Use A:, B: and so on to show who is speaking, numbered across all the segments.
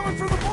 A: coming for the boy!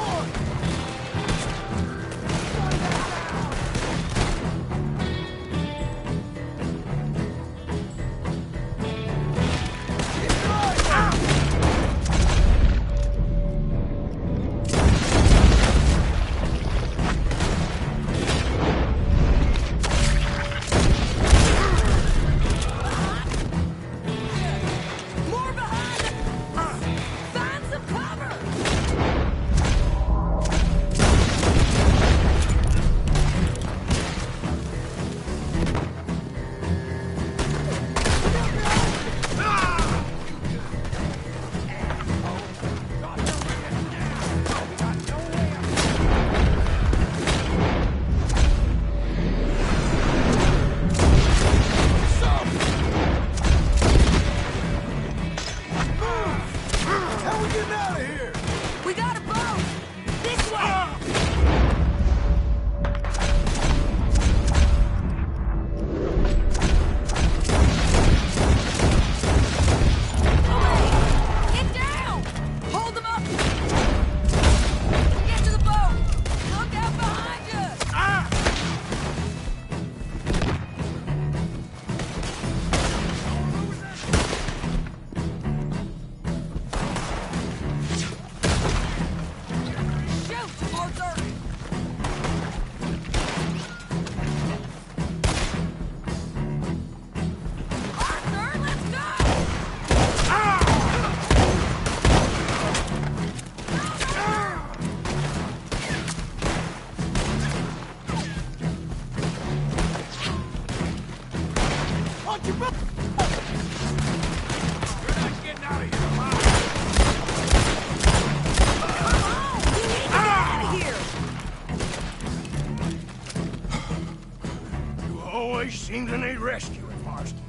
B: Seems to need rescuing, Marston.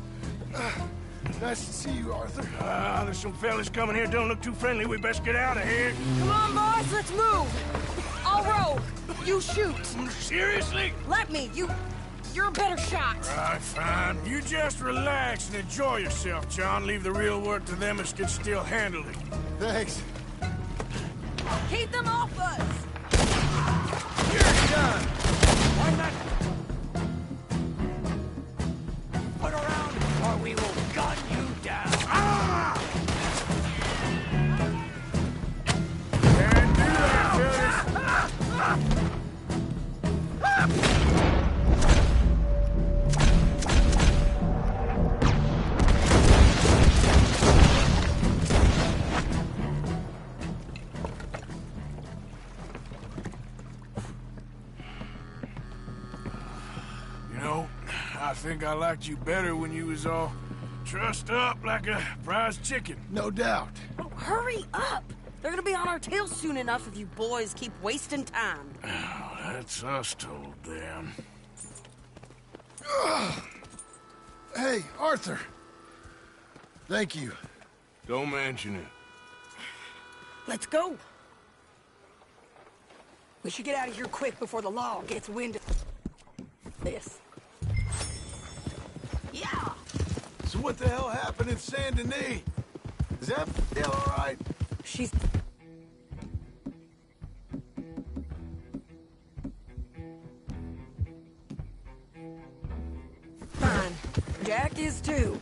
A: Nice to see you, Arthur.
B: There's some fellas coming here. Don't look too friendly. We best get out of here.
C: Come on, boys, let's move. I'll row. You shoot.
B: Seriously?
C: Let me. You're a better shot.
B: Right, fine. You just relax and enjoy yourself, John. Leave the real work to them as can still handle it.
A: Thanks.
C: Keep them off us.
B: You're done.
D: One that... Put around, or we will gun you down.
B: Ah! Can't do that, Curtis. I think I liked you better when you was all trussed up like a prize chicken.
A: No doubt.
C: Oh, hurry up! They're gonna be on our tails soon enough if you boys keep wasting time.
B: Oh, that's us told them.
A: Hey, Arthur. Thank you.
B: Don't mention it.
C: Let's go. We should get out of here quick before the law gets wind of this. Yeah!
A: So what the hell happened in Saint Denis? Is that still all right?
C: She's... fine. Jack is too.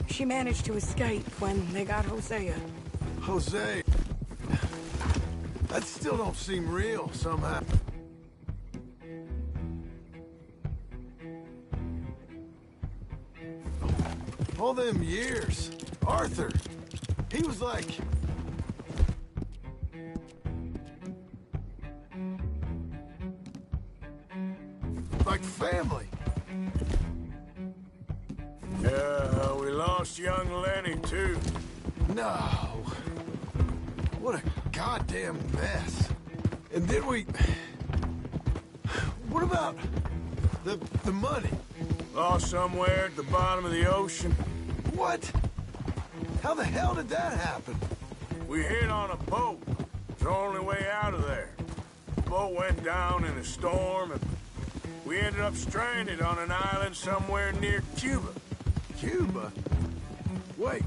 C: She managed to escape when they got Hosea.
A: Jose. That still don't seem real, somehow. All them years. Arthur. He was like... family.
B: Yeah, we lost young Lenny, too.
A: No. What a goddamn mess. And then we... What about the money?
B: Lost somewhere at the bottom of the ocean.
A: What? How the hell did that happen?
B: We hit on a boat. It's the only way out of there. The boat went down in a storm, and we ended up stranded on an island somewhere near Cuba.
A: Cuba? Wait,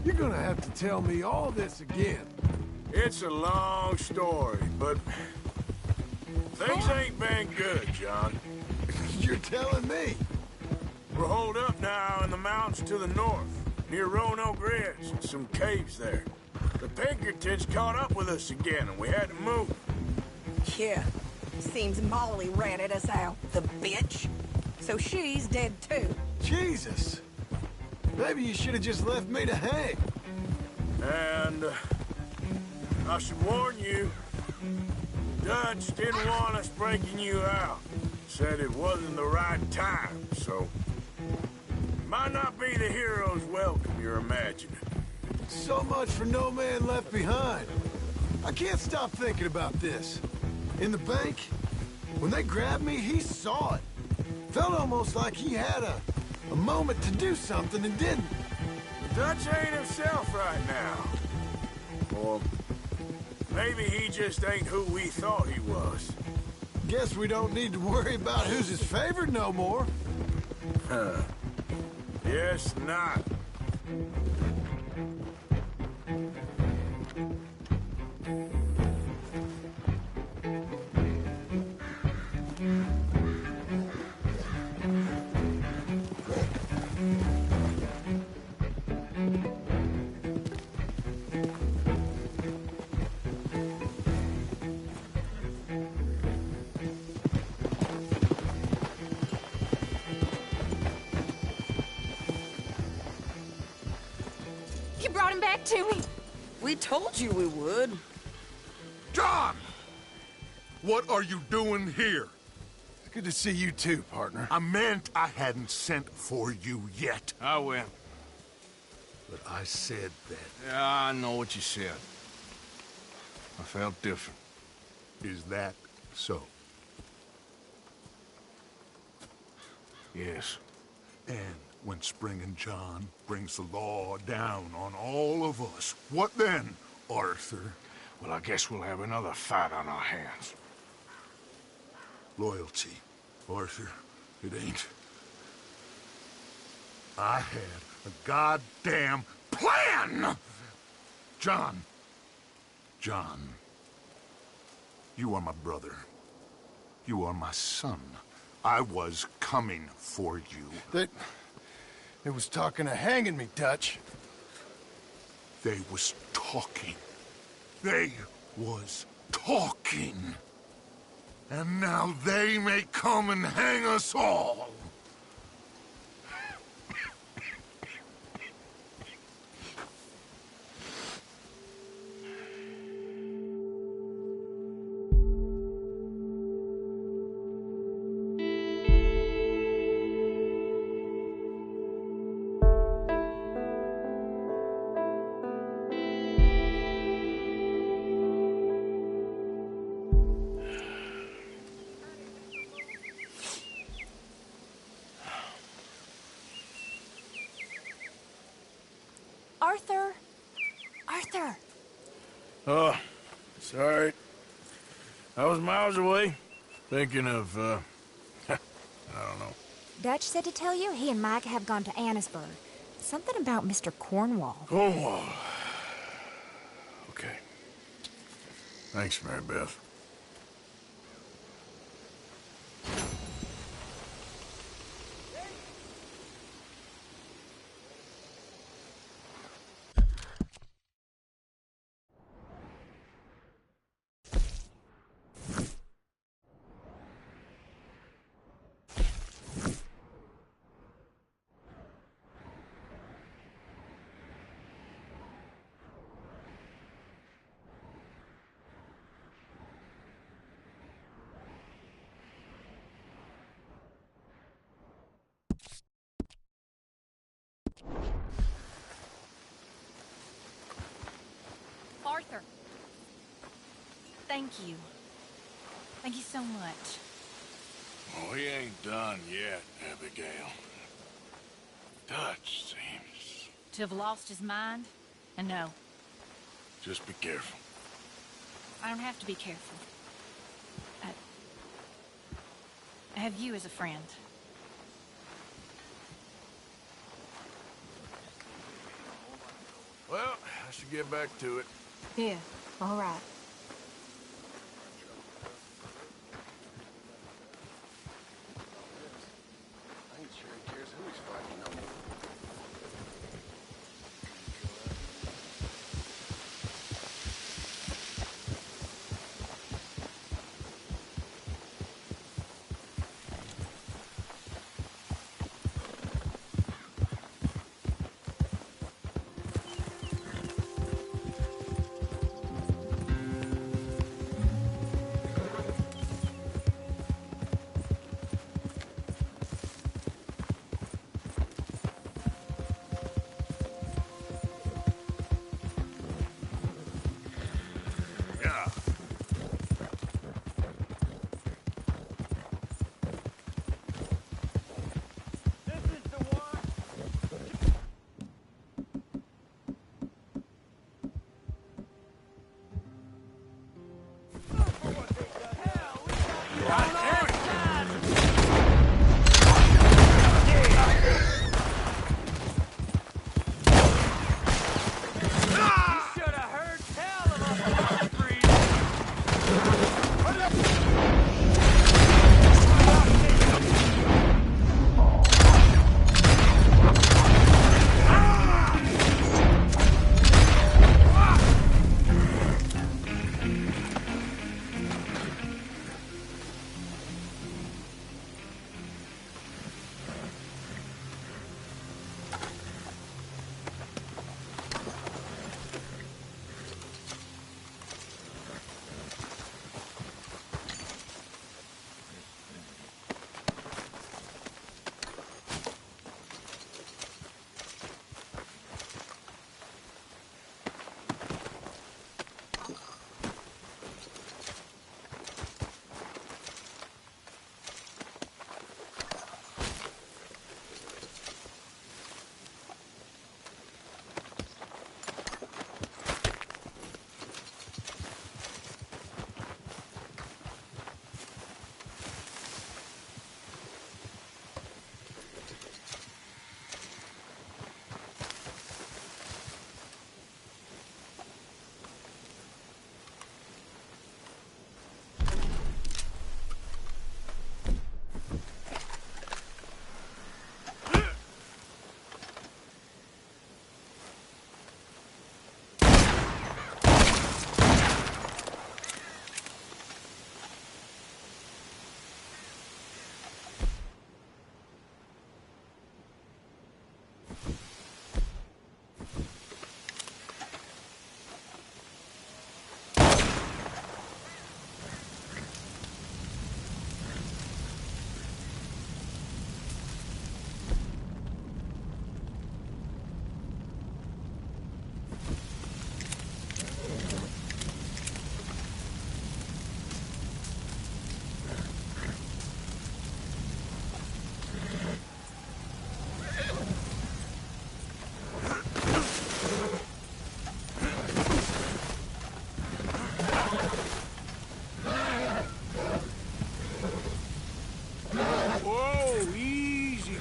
A: you're gonna have to tell me all this again.
B: It's a long story, but things ain't been good, John.
A: You're telling me?
B: We're holed up now in the mountains to the north, near Roanoke Ridge, some caves there. The Pinkertons caught up with us again, and we had to move.
C: Yeah. Seems Molly ratted us out, the bitch. So she's dead too.
A: Jesus. Maybe you should have just left me to hang.
B: And I should warn you, Dutch didn't want us breaking you out. Said it wasn't the right time, so... Might not be the hero's welcome you're imagining.
A: So much for no man left behind. I can't stop thinking about this. In the bank, when they grabbed me, he saw it. Felt almost like he had a moment to do something and didn't.
B: Dutch ain't himself right now. Or maybe he just ain't who we thought he was.
A: Guess we don't need to worry about who's his favorite no more.
B: Yes, not.
E: You brought him back to me.
C: We told you we would.
F: John! What are you doing here?
A: It's good to see you too, partner.
F: I meant I hadn't sent for you yet.
B: I went.
F: But I said that.
B: Yeah, I know what you said. I felt different.
F: Is that so?
B: Yes.
F: And when Spring and John brings the law down on all of us, what then, Arthur?
B: Well, I guess we'll have another fight on our hands.
F: Loyalty, Arthur, it ain't. I had a goddamn plan! John, you are my brother. You are my son. I was coming for you.
A: They was talking of hanging me, Dutch.
F: They was talking. They was talking. And now they may come and hang us all.
E: Arthur. Arthur.
B: Oh, sorry. I was miles away, thinking of, I don't know.
E: Dutch said to tell you he and Mike have gone to Annisburg. Something about Mr. Cornwall.
B: Cornwall. Okay. Thanks, Mary Beth.
E: Arthur. Thank you. Thank you so much.
B: Oh, he ain't done yet, Abigail. Dutch seems...
E: To have lost his mind? And no,
B: Just be careful.
E: I don't have to be careful. I have you as a friend.
B: Well, I should get back to it.
E: Yeah, All right.
G: I ain't sure he cares who he's fighting no more.
B: Yeah.
D: This is the one. For what they done. Hell, we got you
B: God
D: on
B: damn
D: our
B: it!
D: side. You should have heard tell of us half-breeds.
B: Whoa, easy.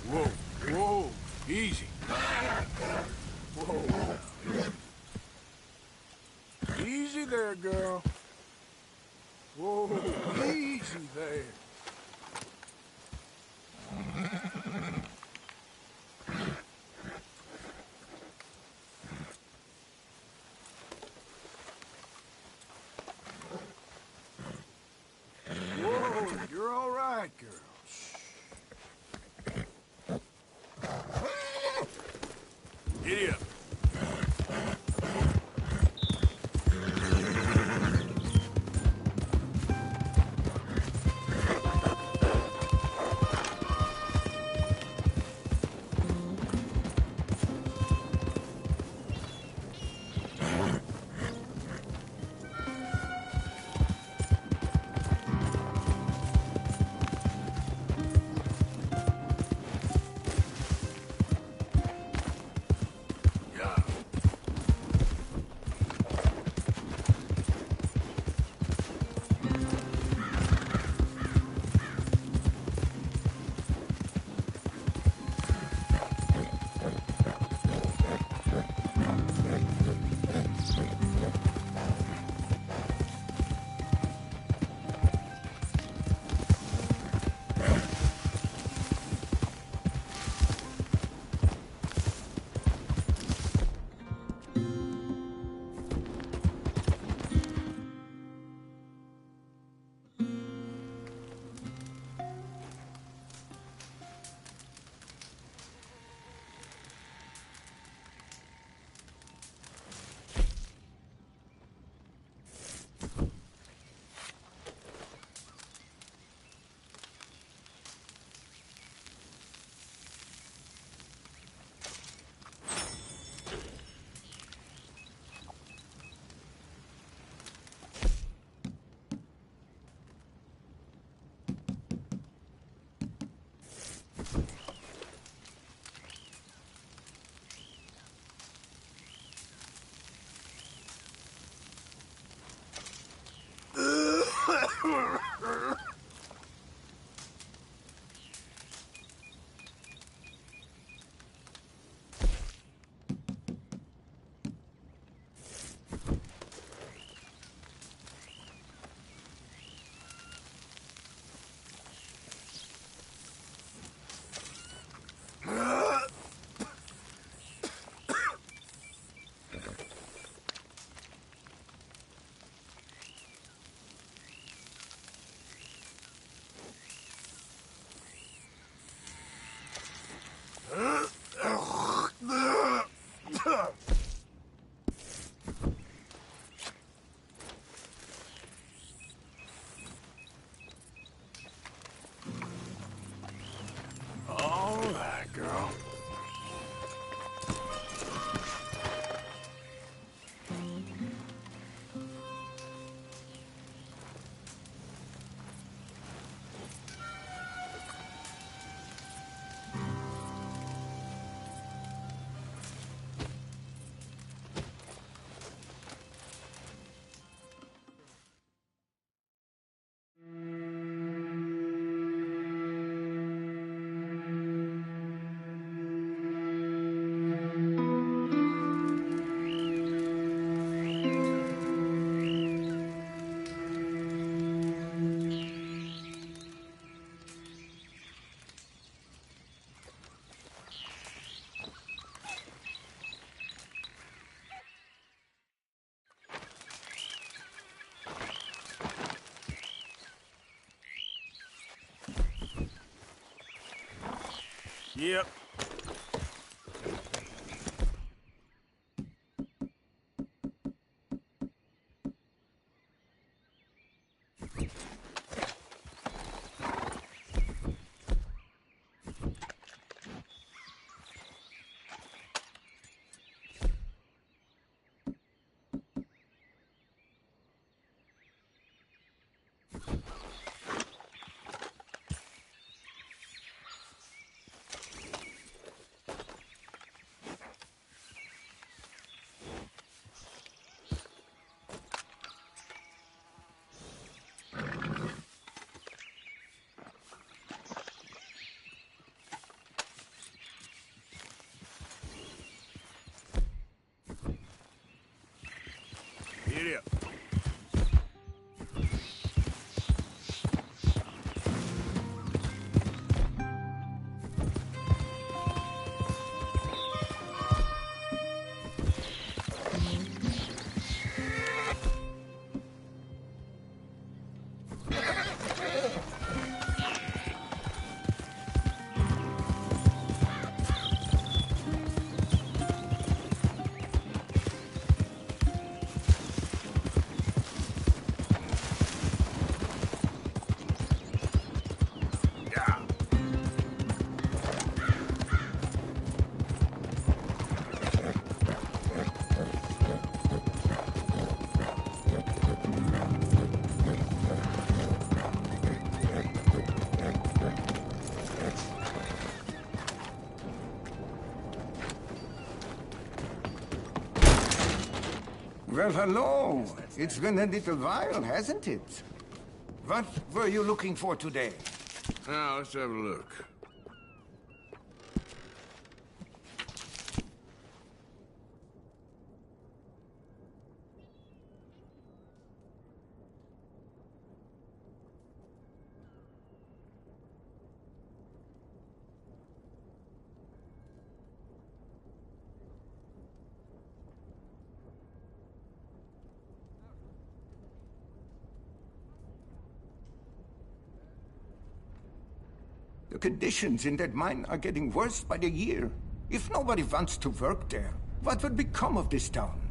B: Whoa, whoa, easy. Whoa. Easy there, girl. Whoa, easy there. Whoa, you're all right, girl. Giddy up. All right, girl. Yep. Get up.
H: Well, hello. It's been a little while, hasn't it? What were you looking for today?
B: Now, let's have a look.
H: The conditions in that mine are getting worse by the year. If nobody wants to work there, what would become of this town?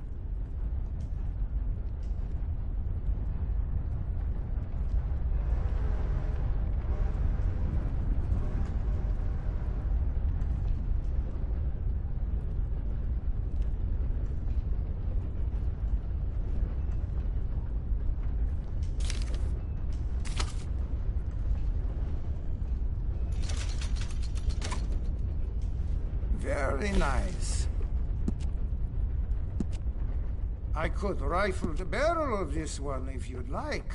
H: Very nice. I could rifle the barrel of this one if you'd like.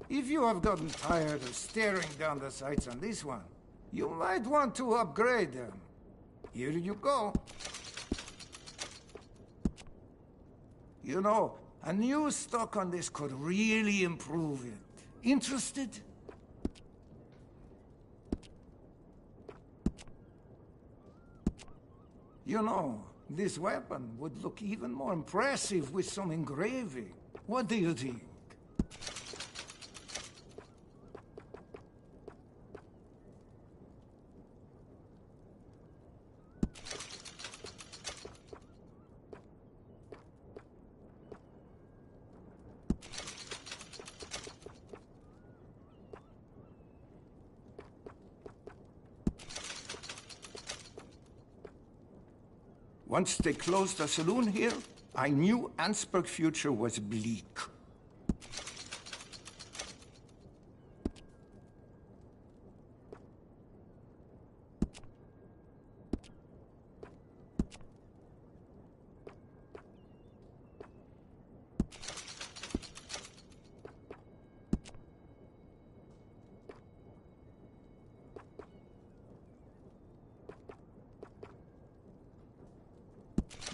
H: If you have gotten tired of staring down the sights on this one, you might want to upgrade them. Here you go. You know, a new stock on this could really improve it. Interested? You know, this weapon would look even more impressive with some engraving. What do you think? Once they closed the saloon here, I knew Ansburg's future was bleak.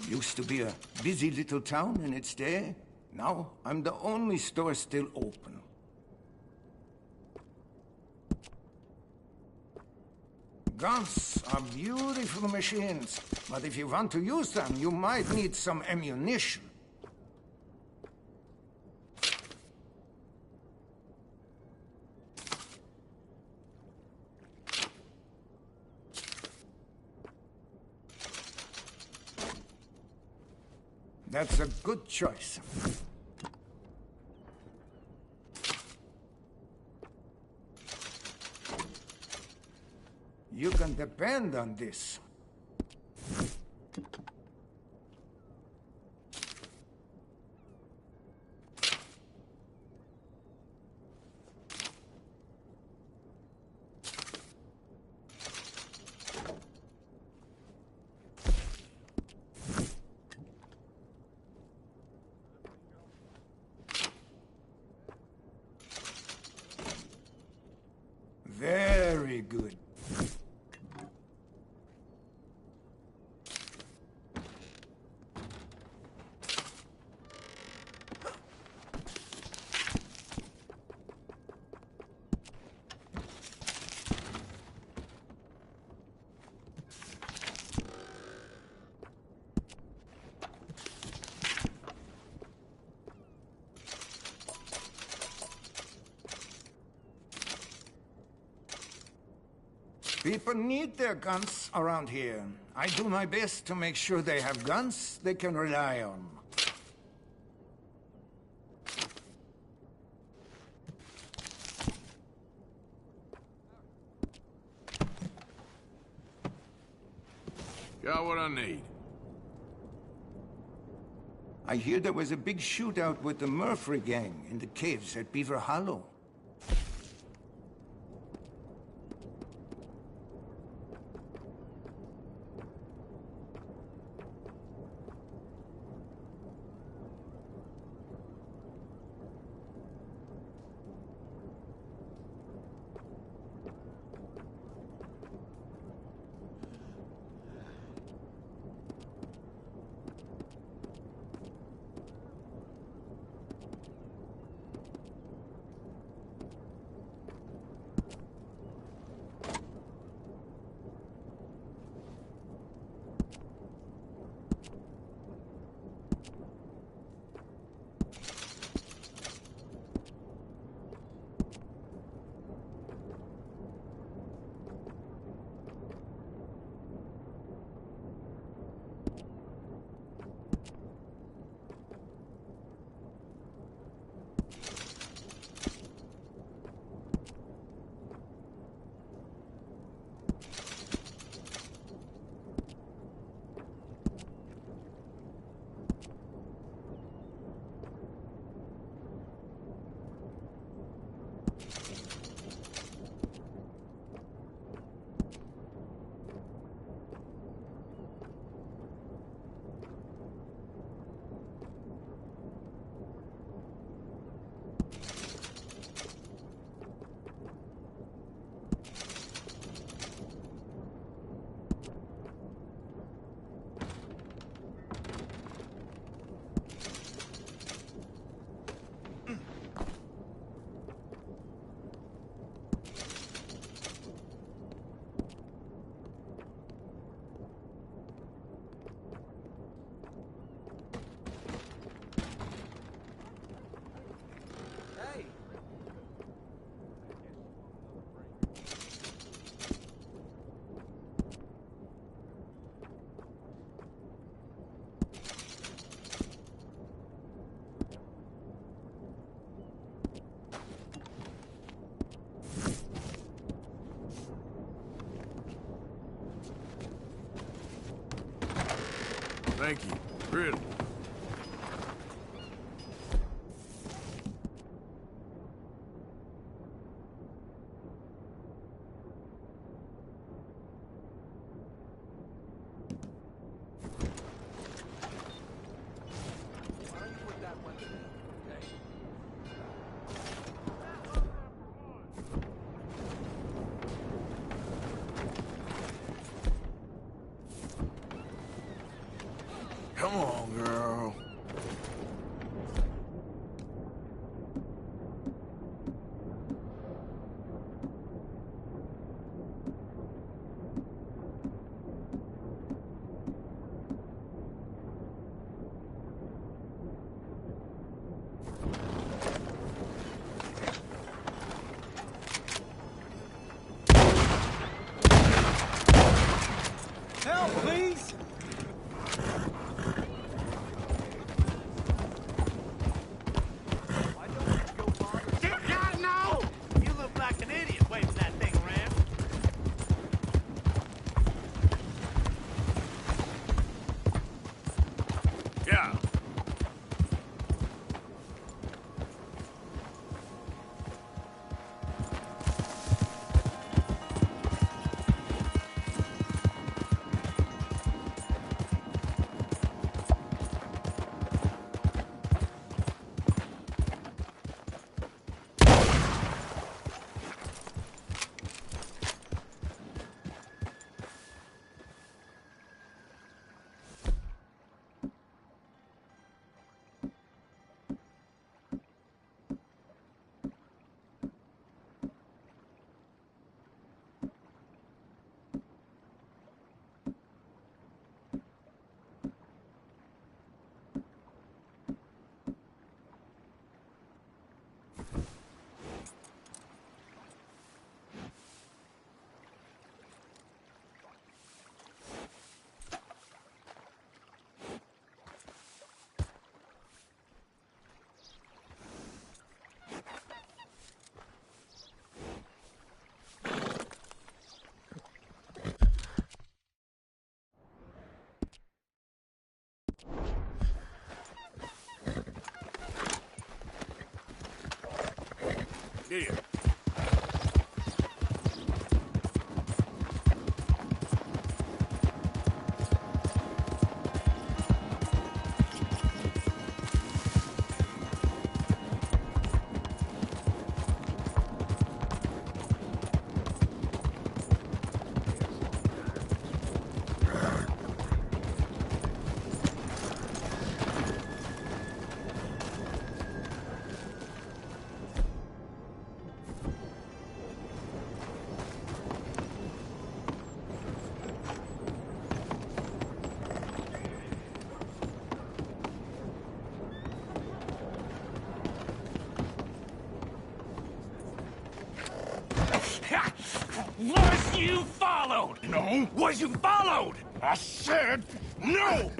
H: Used to be a busy little town in its day. Now I'm the only store still open. Guns are beautiful machines, but if you want to use them, you might need some ammunition. That's a good choice. You can depend on this. Very good. People need their guns around here. I do my best to make sure they have guns they can rely on.
B: Got what I need.
H: I hear there was a big shootout with the Murphy gang in the caves at Beaver Hollow.
B: Thank you. Really. Come on, girl.
D: Help, please!
B: God, no!
D: You look like an idiot waving that thing around.
B: Yeah. Here.
D: Was you followed?
B: No.
D: Was you followed?
B: I said no!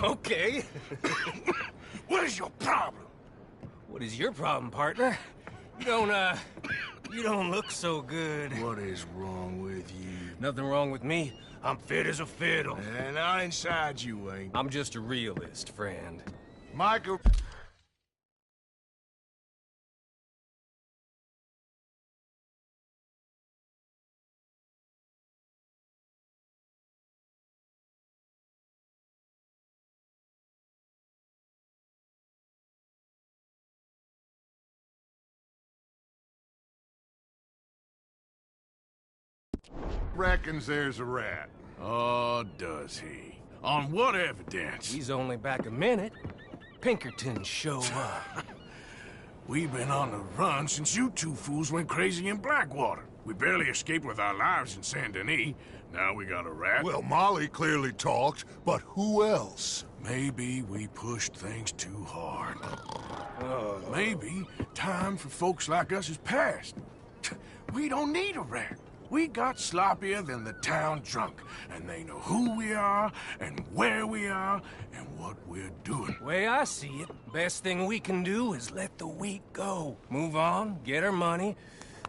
D: Okay.
B: What is your problem?
D: What is your problem, partner? You don't look so good.
B: What is wrong with you?
D: Nothing wrong with me. I'm fit as a fiddle.
B: And I inside you ain't.
D: I'm just a realist, friend.
F: Michael. Reckons there's a rat.
B: Oh, does he? On what evidence?
D: He's only back a minute. Pinkerton show up.
B: We've been on the run since you two fools went crazy in Blackwater. We barely escaped with our lives in Saint Denis. Now we got a rat.
F: Well, Molly clearly talked, but who else?
B: Maybe we pushed things too hard. Maybe time for folks like us is past. We don't need a rat. We got sloppier than the town drunk, and they know who we are, and where we are, and what we're doing.
D: Way I see it, best thing we can do is let the week go. Move on, get our money,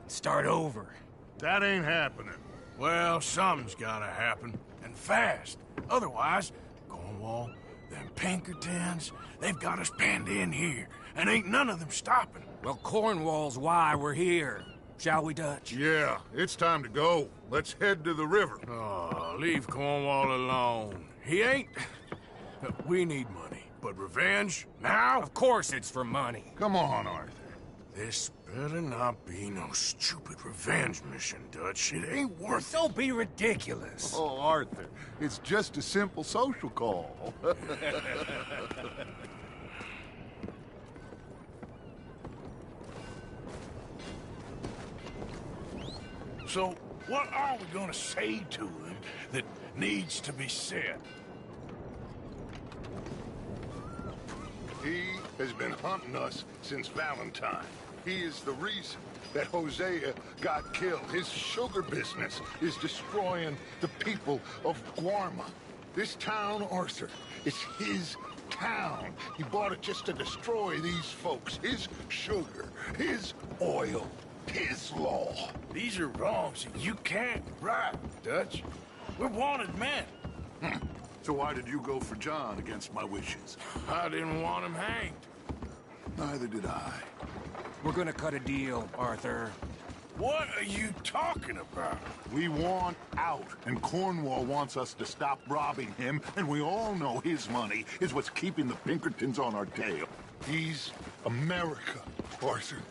D: start over.
F: That ain't happening.
B: Well, something's gotta happen, and fast. Otherwise, Cornwall. Them Pinkertons, they've got us penned in here, and ain't none of them stopping.
D: Well, Cornwall's why we're here. Shall we, Dutch?
F: Yeah, it's time to go. Let's head to the river.
B: Oh, leave Cornwall alone. He ain't... We need money, but revenge, now?
D: Of course it's for money.
F: Come on, Arthur.
B: This better not be no stupid revenge mission, Dutch. It ain't worth it.
D: Don't be ridiculous.
F: Oh, Arthur, it's just a simple social call.
B: So, what are we gonna say to him that needs to be said?
F: He has been hunting us since Valentine. He is the reason that Hosea got killed. His sugar business is destroying the people of Guarma. This town, Arthur, is his town. He bought it just to destroy these folks. His sugar, his oil, his law.
B: These are wrongs that you can't right, Dutch. We're wanted men.
F: So why did you go for John against my wishes?
B: I didn't want him hanged.
F: Neither did I.
D: We're gonna cut a deal, Arthur.
B: What are you talking about?
F: We want out, and Cornwall wants us to stop robbing him, and we all know his money is what's keeping the Pinkertons on our tail. He's America, Arthur,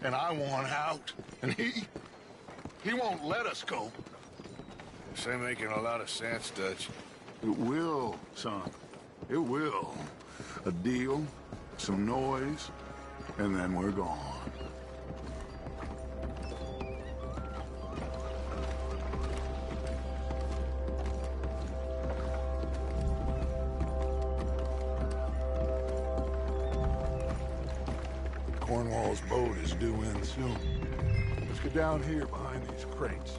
F: and I want out, and he won't let us go.
B: This ain't making a lot of sense, Dutch.
F: It will, son. It will. A deal, some noise, and then we're gone. Cornwall's boat is due in soon. Let's get down here behind these crates.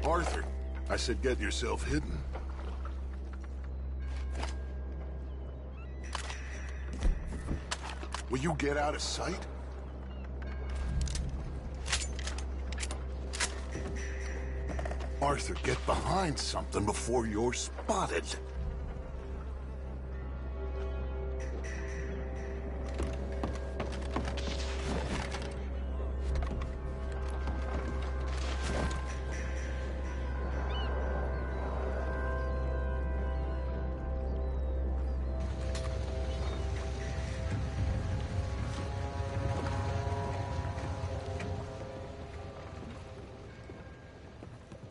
F: Arthur, I said get yourself hidden. Will you get out of sight? Arthur, get behind something before you're spotted.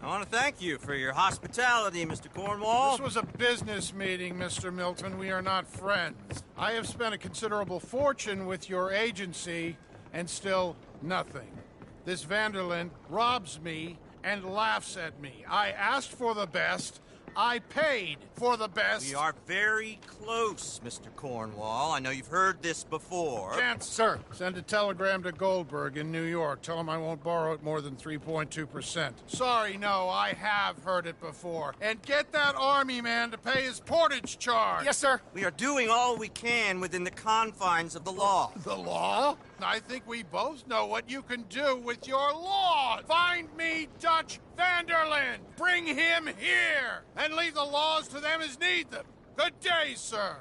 I: I want to thank you for your hospitality, Mr. Cornwall.
J: This was a business meeting, Mr. Milton. We are not friends. I have spent a considerable fortune with your agency, and still nothing. This Vanderlyn robs me and laughs at me. I asked for the best. I paid for the best.
I: We are very close, Mr. Cornwall. I know you've heard this before.
J: Chance, sir. Send a telegram to Goldberg in New York. Tell him I won't borrow it more than 3.2%. Sorry, no, I have heard it before. And get that army man to pay his portage charge.
D: Yes, sir.
I: We are doing all we can within the confines of the law.
J: The law? I think we both know what you can do with your law. Find me Dutch Vanderlyn. Bring him here. And leave the laws to them as need them. Good day, sir.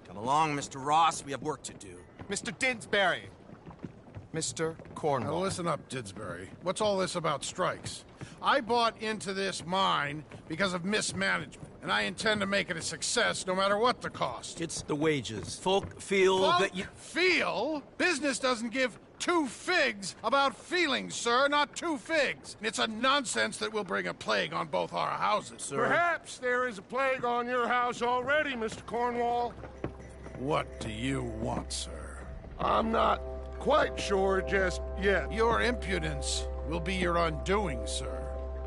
I: Come along, Mr. Ross. We have work to do.
K: Mr. Didsbury. Mr. Cornwall.
J: Now listen up, Didsbury. What's all this about strikes? I bought into this mine because of mismanagement, and I intend to make it a success no matter what the cost.
K: It's the wages. Folk feel that you...
J: Feel? Business doesn't give two figs about feelings, sir, not two figs. It's a nonsense that will bring a plague on both our houses, sir.
B: Perhaps there is a plague on your house already, Mr. Cornwall.
J: What do you want, sir?
B: I'm not quite sure just yet.
J: Your impudence will be your undoing, sir.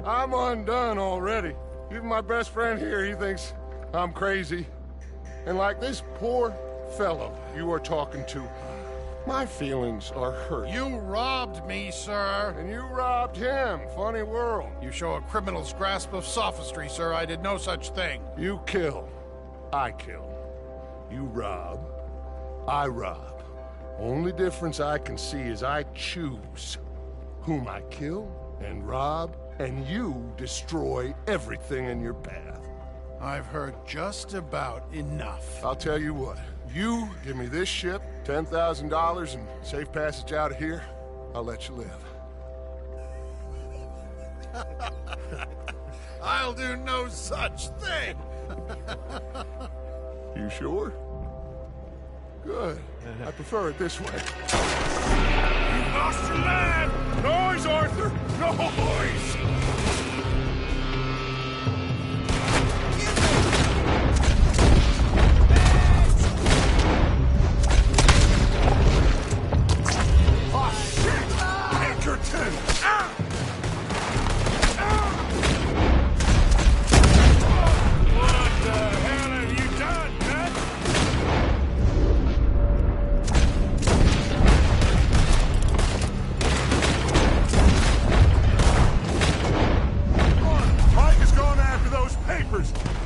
B: I'm undone already. Even my best friend here, he thinks I'm crazy. And like this poor fellow you are talking to,
F: My feelings are hurt.
J: You robbed me, sir.
F: And you robbed him. Funny world.
J: You show a criminal's grasp of sophistry, sir. I did no such thing.
F: You kill. I kill. You rob. I rob. Only difference I can see is I choose whom I kill and rob, and you destroy everything in your path.
J: I've heard just about enough.
F: I'll tell you what. You give me this ship, $10,000, and safe passage out of here, I'll let you live.
J: I'll do no such thing.
F: You sure? Good. I prefer it this way.
B: You lost your man! Noise, Arthur! Noise!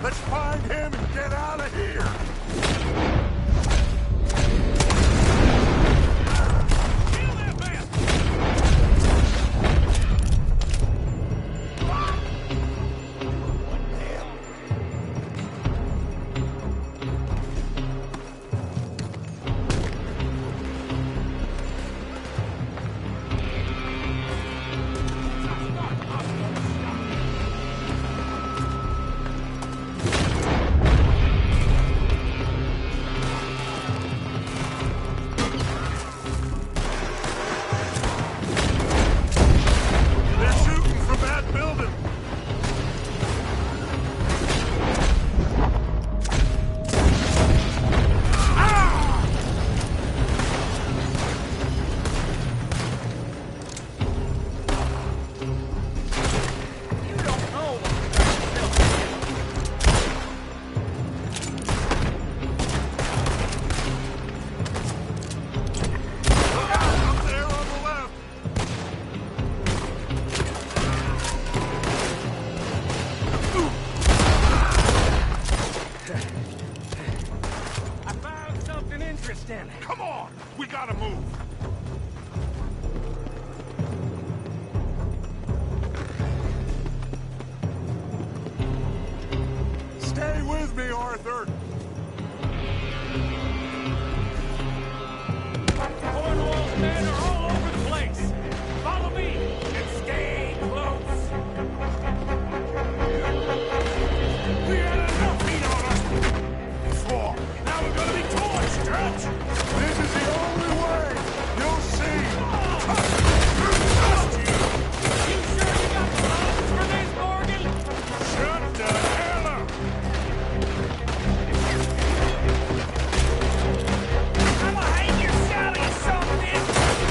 F: Let's find him and get out of here!
B: Come on! We gotta move!
F: Stay with me, Arthur!
B: Cornwall's men are all over the place! Follow me and stay close! We had enough heat on us before! Now we're gonna be torched, Dutch!
F: This is the only way! You'll see!
B: Trust you! You sure you got plans for this, Morgan? Shut the hell up! I'ma hang your shot, you son of a bitch!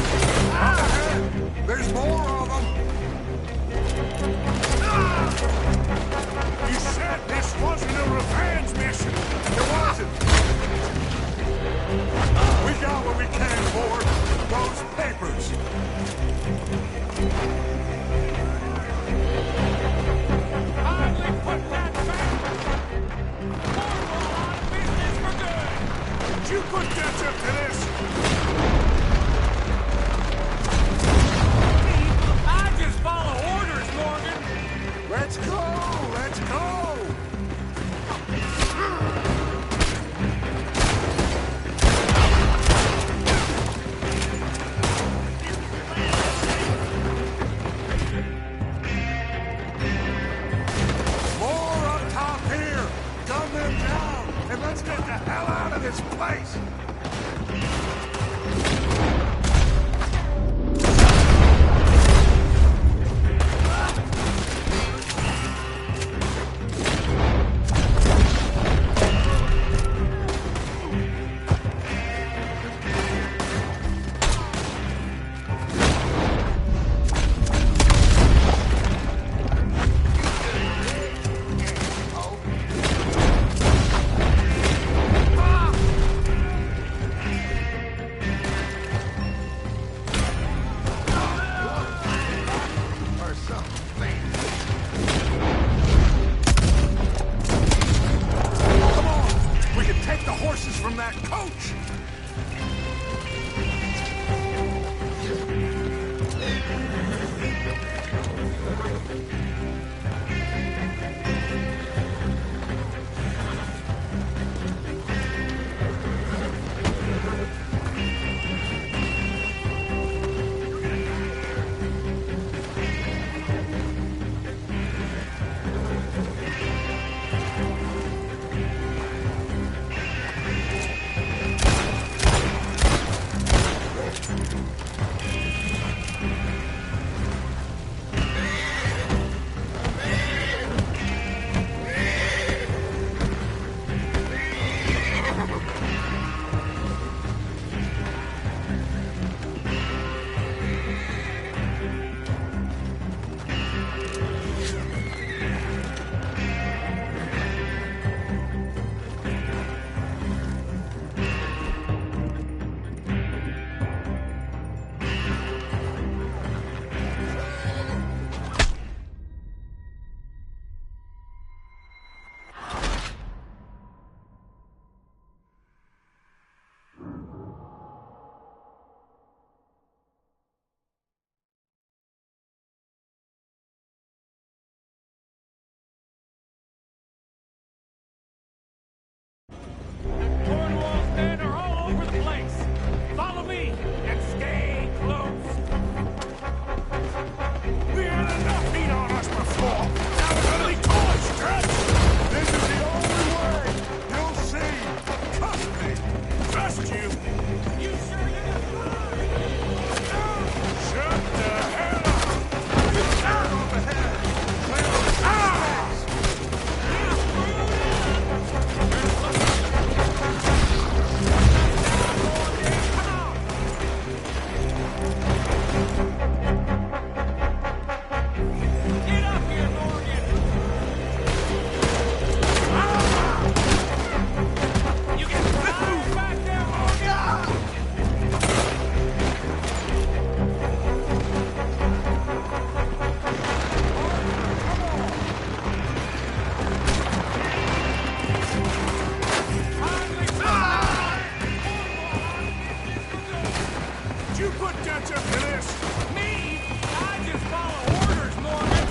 B: Who put Dutch up to this?
D: Me? I just follow orders, Morgan.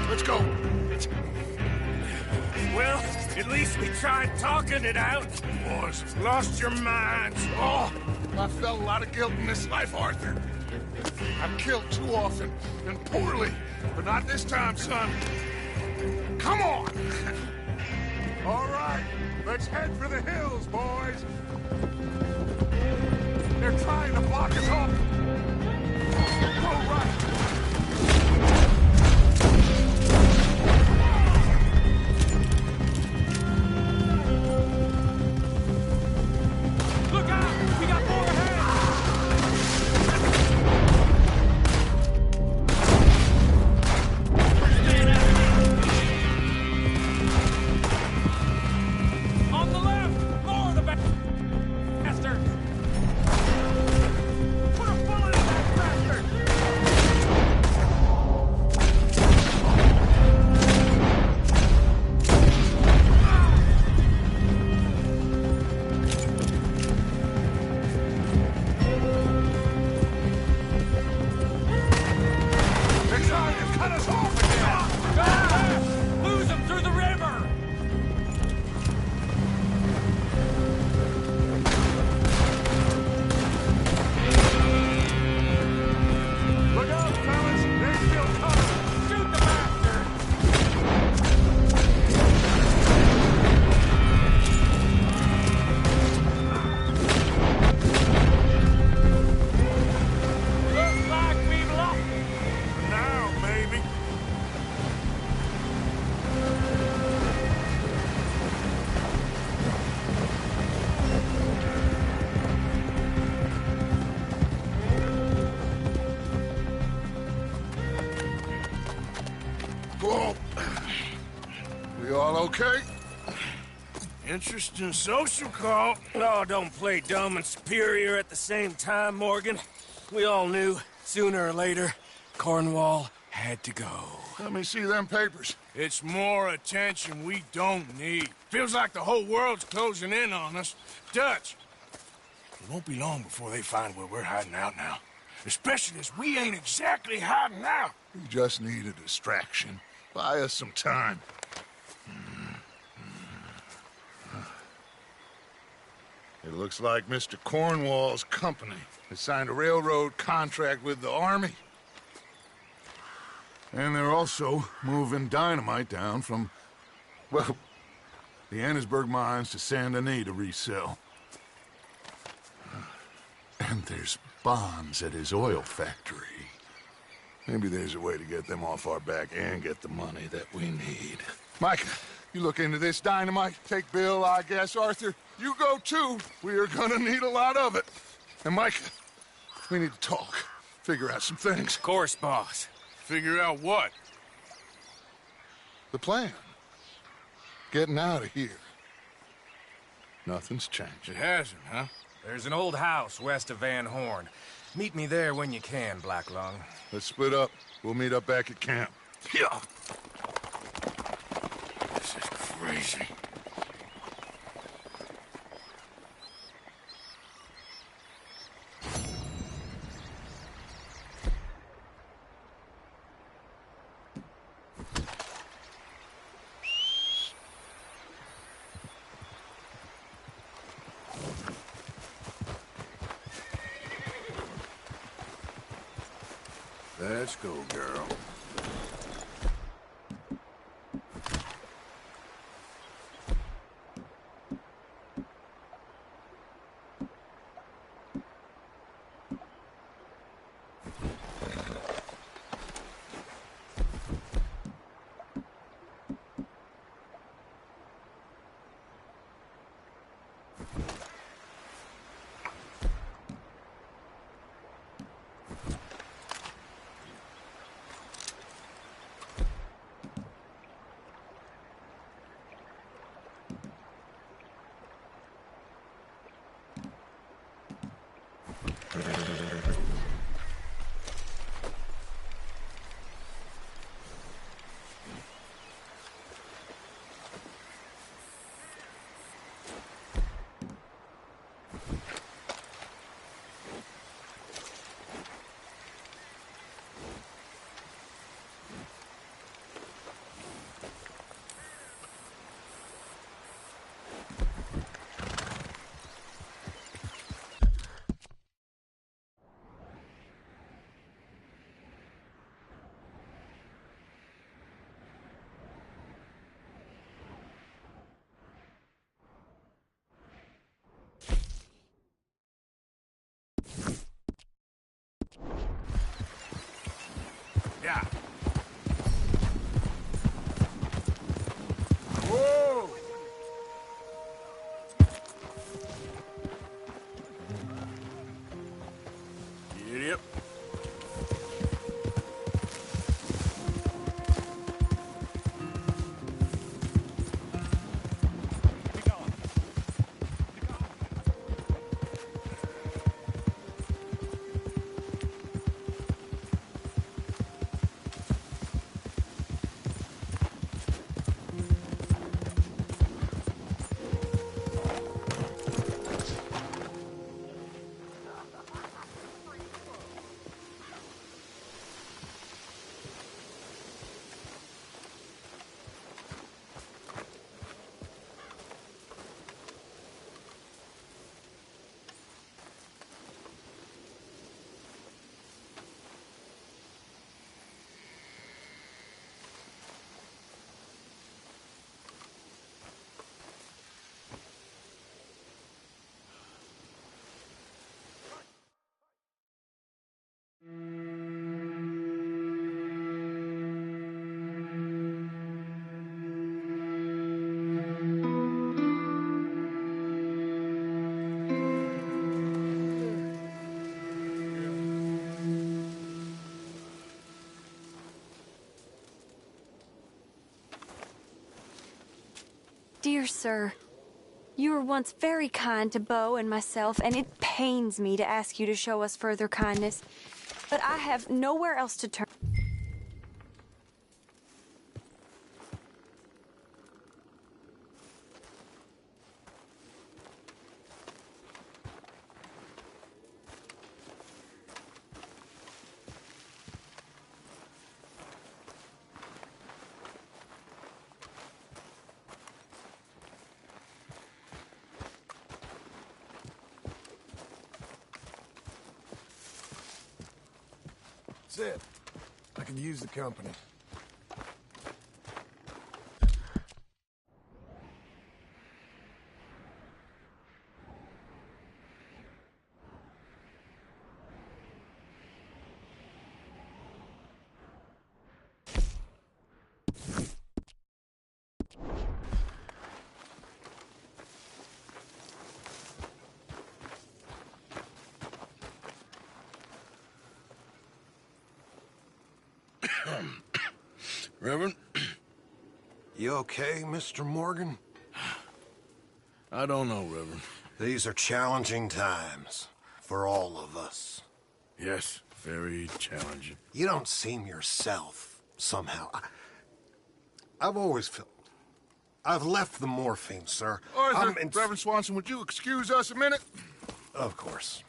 F: Let's go.
B: Well, at least we tried talking it out. Boys, lost your minds.
F: Oh, I felt a lot of guilt in this life, Arthur. I've killed too often and poorly, but not this time, son. Come on! All right, let's head for the hills, boys. They're trying to block us off. Go right.
D: Look out! We got more ahead! On the left! More of the bastards! Put a bullet in that bastard!
F: They're trying to cut us off again.
D: Lose them through the river!
F: Look out, fellas. They're still coming.
D: Shoot the bastard! Looks like we've lost it.
B: Now, maybe.
F: Whoa. We all okay?
B: Interesting social call.
D: Oh, don't play dumb and superior at the same time, Morgan. We all knew, sooner or later, Cornwall had to go.
F: Let me see them papers.
B: It's more attention we don't need. Feels like the whole world's closing in on us. Dutch, it won't be long before they find where we're hiding out now. Especially as we ain't exactly hiding out.
F: We just need a distraction. Buy us some time. It looks like Mr. Cornwall's company has signed a railroad contract with the army. And they're also moving dynamite down from, well, the Annesburg mines to Saint Denis to resell. And there's bombs at his oil factory. Maybe there's a way to get them off our back and get the money that we need. Mike, you look into this dynamite. Take Bill, I guess. Arthur, you go too. We are gonna need a lot of it. And Mike, we need to talk. Figure out some things.
D: Of course, boss.
B: Figure out what?
F: The plan. Getting out of here. Nothing's changed.
B: It hasn't, huh?
D: There's an old house west of Van Horn. Meet me there when you can, Blacklung.
F: Let's split up. We'll meet up back at camp.
B: Yeah. This is crazy. Let's go, girl. Yeah. Whoa! Yep.
L: Dear sir, you were once very kind to Beau and myself, and it pains me to ask you to show us further kindness. But I have nowhere else to turn.
A: That's it. I could use the company.
B: Reverend?
M: You okay, Mr. Morgan?
B: I don't know, Reverend.
M: These are challenging times for all of us.
B: Yes, very challenging.
M: You don't seem yourself, somehow. I've always felt... I've left the morphine, sir.
F: Arthur, Reverend Swanson, would you excuse us a minute?
M: Of course.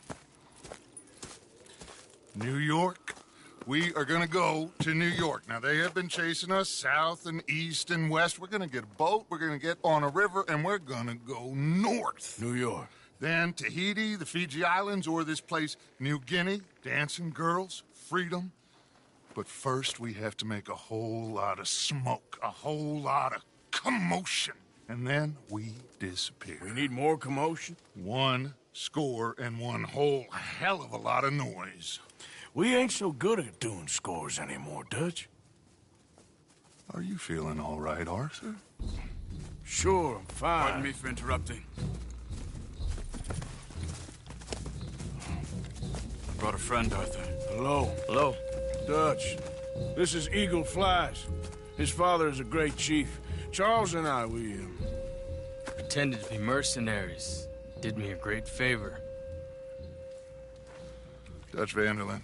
F: New York. We are going to go to New York. Now, they have been chasing us south and east and west. We're going to get a boat, we're going to get on a river, and we're going to go north.
B: New York.
F: Then Tahiti, the Fiji Islands, or this place, New Guinea, dancing girls, freedom. But first, we have to make a whole lot of smoke, a whole lot of commotion. And then we disappear.
B: We need more commotion?
F: 1 score and 1 whole hell of a lot of noise.
B: We ain't so good at doing scores anymore, Dutch.
F: Are you feeling all right, Arthur?
B: Sure, I'm fine.
N: Pardon me for interrupting. I brought a friend, Arthur.
B: Hello.
N: Hello.
B: Dutch, this is Eagle Flies. His father is a great chief. Charles and I, we
N: pretended to be mercenaries. Did me a great favor.
F: Dutch Vanderlyn,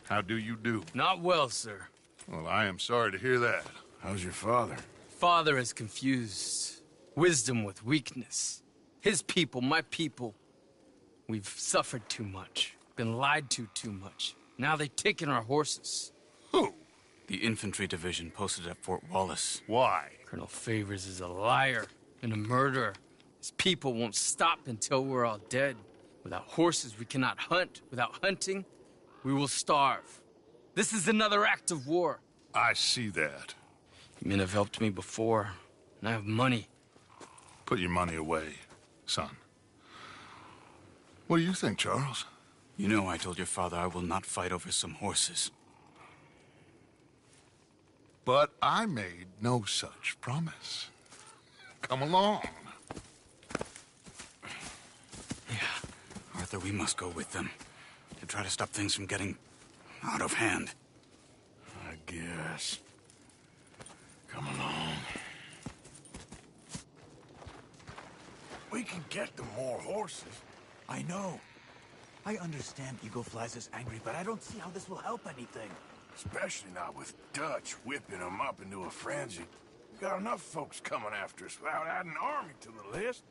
F: how do you do?
D: Not well, sir.
F: Well, I am sorry to hear that.
B: How's your father?
D: Father has confused wisdom with weakness. His people, my people, we've suffered too much, been lied to too much. Now they've taken our horses.
F: Who?
N: The infantry division posted at Fort Wallace.
F: Why?
D: Colonel Favors is a liar and a murderer. His people won't stop until we're all dead. Without horses, we cannot hunt. Without hunting, we will starve. This is another act of war.
F: I see that.
D: Men have helped me before, and I have money.
F: Put your money away, son. What do you think, Charles?
N: You know I told your father I will not fight over some horses.
F: But I made no such promise. Come along.
N: Yeah, Arthur, we must go with them to try to stop things from getting out of hand.
B: I guess. Come along. We can get them more horses.
O: I know. I understand Eagle Flies is angry, but I don't see how this will help anything.
B: Especially not with Dutch whipping them up into a frenzy. Got enough folks coming after us without adding an army to the list.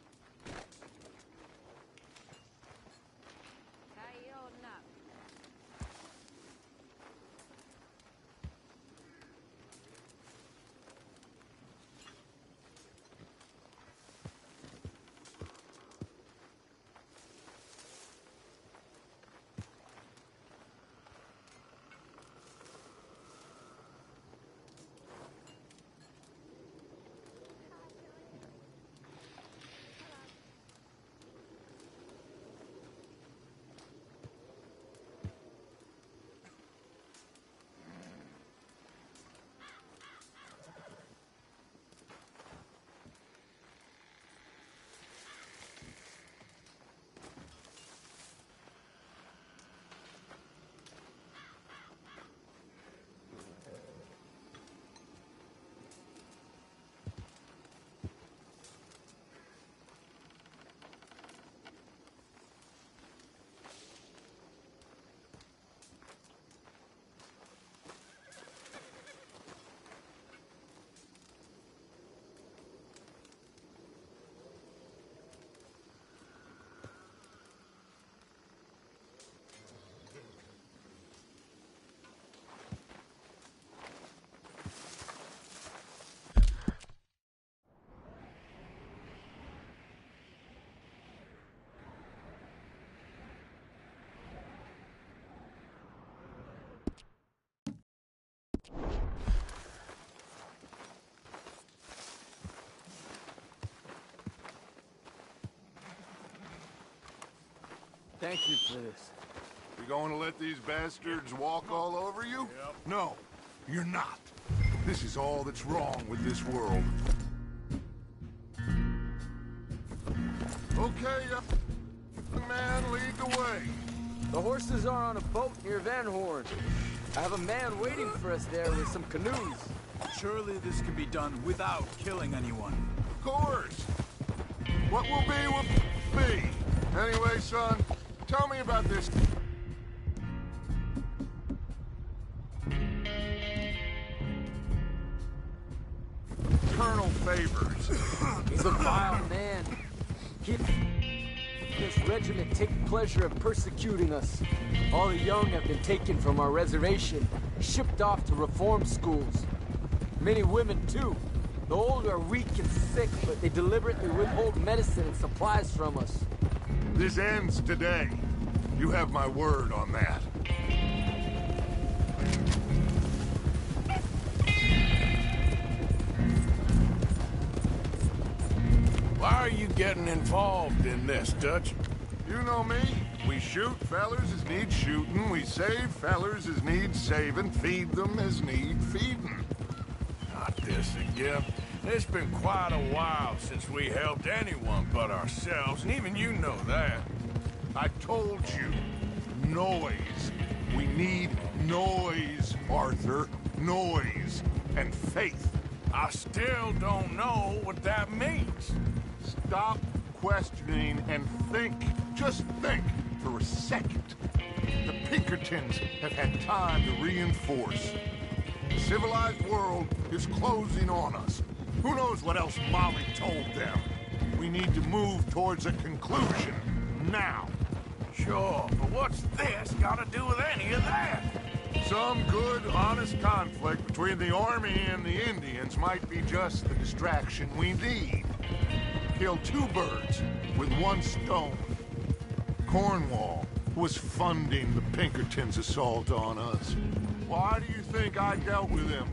D: Thank you for this.
F: You going to let these bastards walk all over you?
B: Yep.
F: No, you're not. This is all that's wrong with this world. Okay, young man, lead the way.
D: The horses are on a boat near Van Horn. I have a man waiting for us there with some canoes.
O: Surely this can be done without killing anyone.
F: Of course. What will be. Anyway, son, tell me about this. Colonel Favors.
D: He's a vile man. This regiment take pleasure in persecuting us. All the young have been taken from our reservation, shipped off to reform schools. Many women, too. The old are weak and sick, but they deliberately withhold medicine and supplies from us.
F: This ends today. You have my word on that.
B: Why are you getting involved in this, Dutch?
F: You know me. We shoot fellers as need shooting. We save fellers as need saving. Feed them as need feeding.
B: Not this again. It's been quite a while since we helped anyone but ourselves, and even you know that.
F: I told you. Noise. We need noise, Arthur. Noise. And faith.
B: I still don't know what that means.
F: Stop questioning and think. Just think for a second. Pinkertons have had time to reinforce. The civilized world is closing on us. Who knows what else Molly told them? We need to move towards a conclusion now.
B: Sure, but what's this got to do with any of that?
F: Some good, honest conflict between the army and the Indians might be just the distraction we need. Kill two birds with one stone. Cornwall was funding the Pinkertons' assault on us. Why do you think I dealt with him?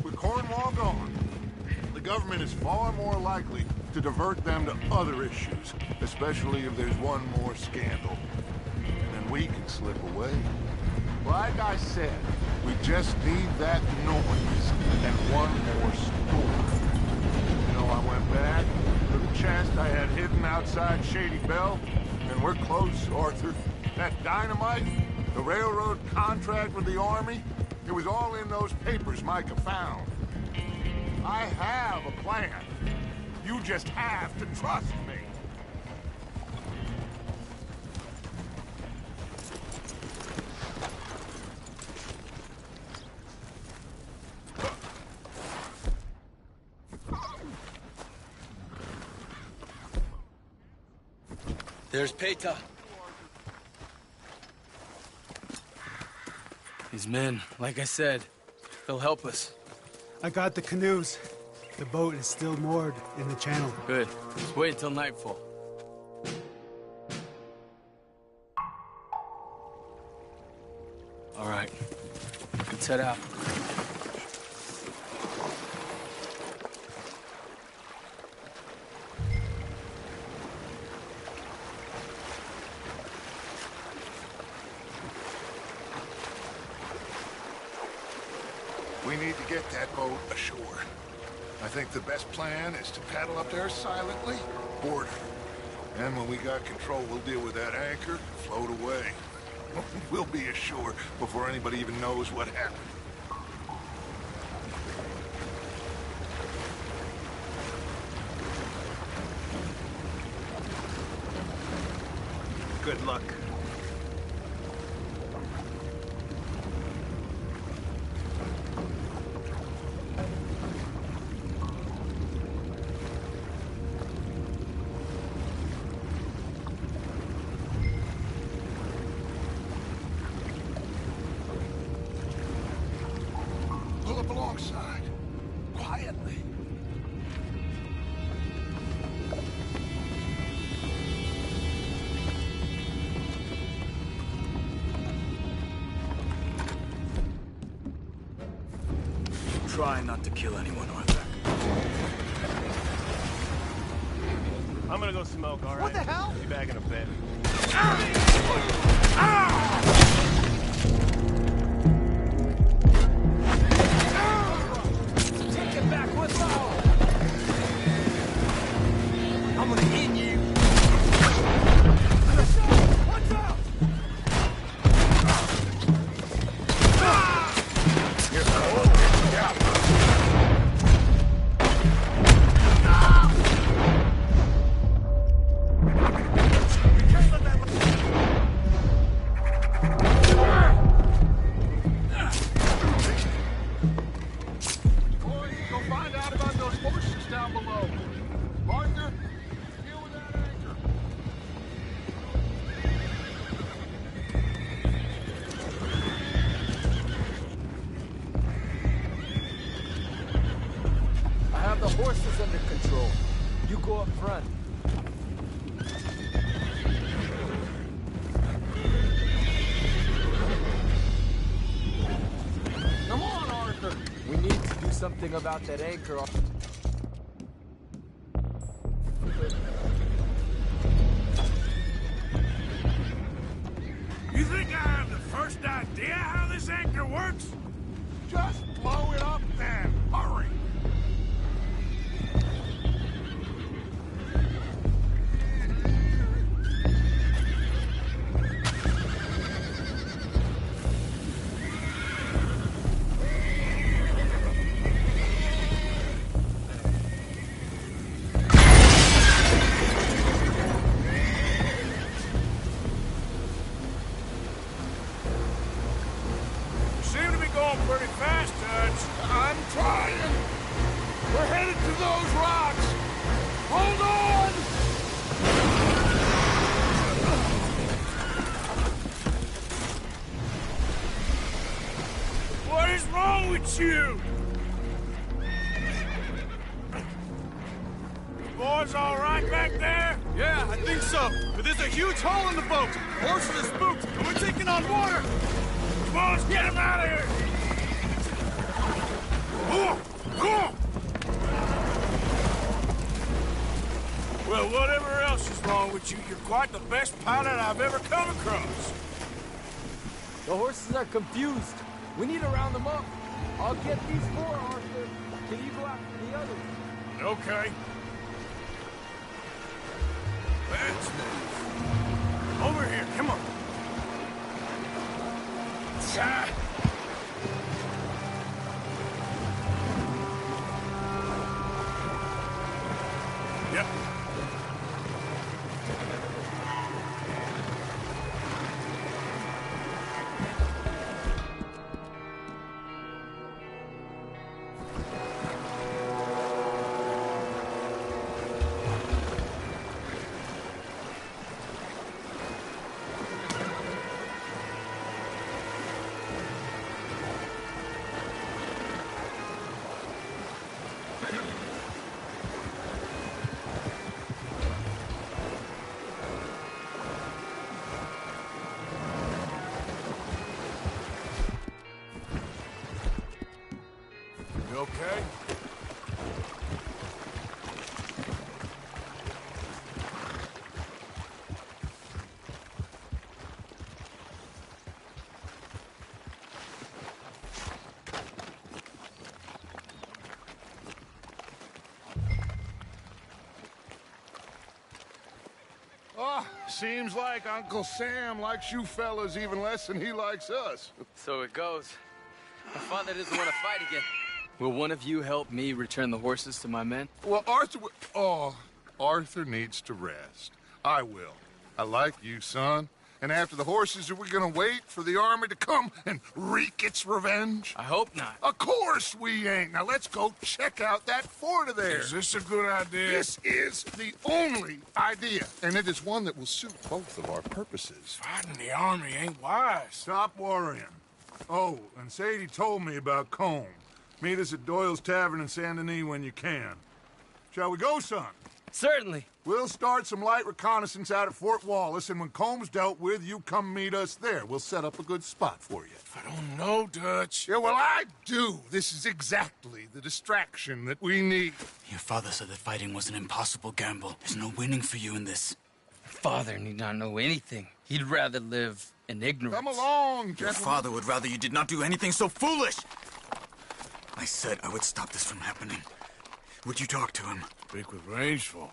F: With Cornwall gone, the government is far more likely to divert them to other issues, especially if there's one more scandal. And then we can slip away. Like I said, we just need that noise and one more story. You know, I went back to the chest I had hidden outside Shady Belle, and we're close, Arthur. That dynamite, the railroad contract with the army, it was all in those papers Micah found. I have a plan. You just have to trust me.
D: There's Peta. These men, like I said, they'll help us.
P: I got the canoes. The boat is still moored in the channel.
D: Good. Just wait until nightfall. All right. Let's head out.
F: We need to get that boat ashore. I think the best plan is to paddle up there silently, board her. And when we got control, we'll deal with that anchor and float away. We'll be ashore before anybody even knows what happened.
O: Good luck.
F: Pull up alongside, quietly.
N: Try not to kill anyone, Arthur.
Q: I'm gonna go smoke, all right?
O: What the hell?
Q: Be back in a bit.
D: Take it back, what's all? I'm gonna end you. Watch out!
F: Go find out about those horses down below. Arthur, deal with that anchor.
D: I have the horses under control. You go up front.
F: Come on, Arthur.
D: We need to do something about that anchor.
B: You think I have the first idea how this anchor works?
F: Just blow it up then. Hurry.
B: with you? Boys all right back there?
K: Yeah, I think so. But there's a huge hole in the boat. Horses are spooked, and we're taking on water.
B: Come on, let's get him out of here. Come on. Well, whatever else is wrong with you, you're quite the best pilot I've ever come across.
D: The horses are confused. We need to round them up. I'll get these four, Arthur. Can you go after the others?
B: Okay. Let's move. Over here, come on. Yep. You okay?
F: Oh, seems like Uncle Sam likes you fellas even less than he likes us.
D: So it goes. My father doesn't want to fight again. Will one of you help me return the horses to my men?
F: Well, Arthur needs to rest. I will. I like you, son. And after the horses, are we gonna wait for the army to come and wreak its revenge?
D: I hope not.
F: Of course we ain't. Now let's go check out that fort of theirs.
B: Is this a good idea?
F: This is the only idea, and it is one that will suit both of our purposes.
B: Fighting the army ain't wise.
F: Stop worrying. Oh, and Sadie told me about Combe. Meet us at Doyle's Tavern in Saint Denis when you can. Shall we go, son?
D: Certainly.
F: We'll start some light reconnaissance out at Fort Wallace, and when Combs dealt with, you come meet us there. We'll set up a good spot for you.
B: I don't know, Dutch.
F: Yeah, well, I do. This is exactly the distraction that we need.
N: Your father said that fighting was an impossible gamble. There's no winning for you in this.
D: Father need not know anything. He'd rather live in ignorance.
F: Come along,
N: Your
F: gentlemen.
N: father would rather you did not do anything so foolish. I said I would stop this from happening. Would you talk to him?
B: Speak with Rangeful.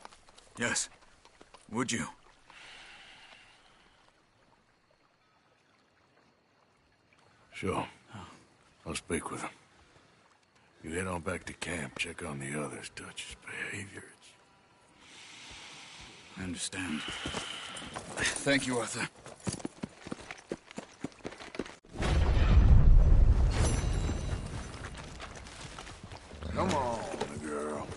N: Yes. Would you?
B: Sure. I'll speak with him. You head on back to camp, check on the others, Dutch's behavior.
N: I understand. Thank you, Arthur.
B: Come on, girl.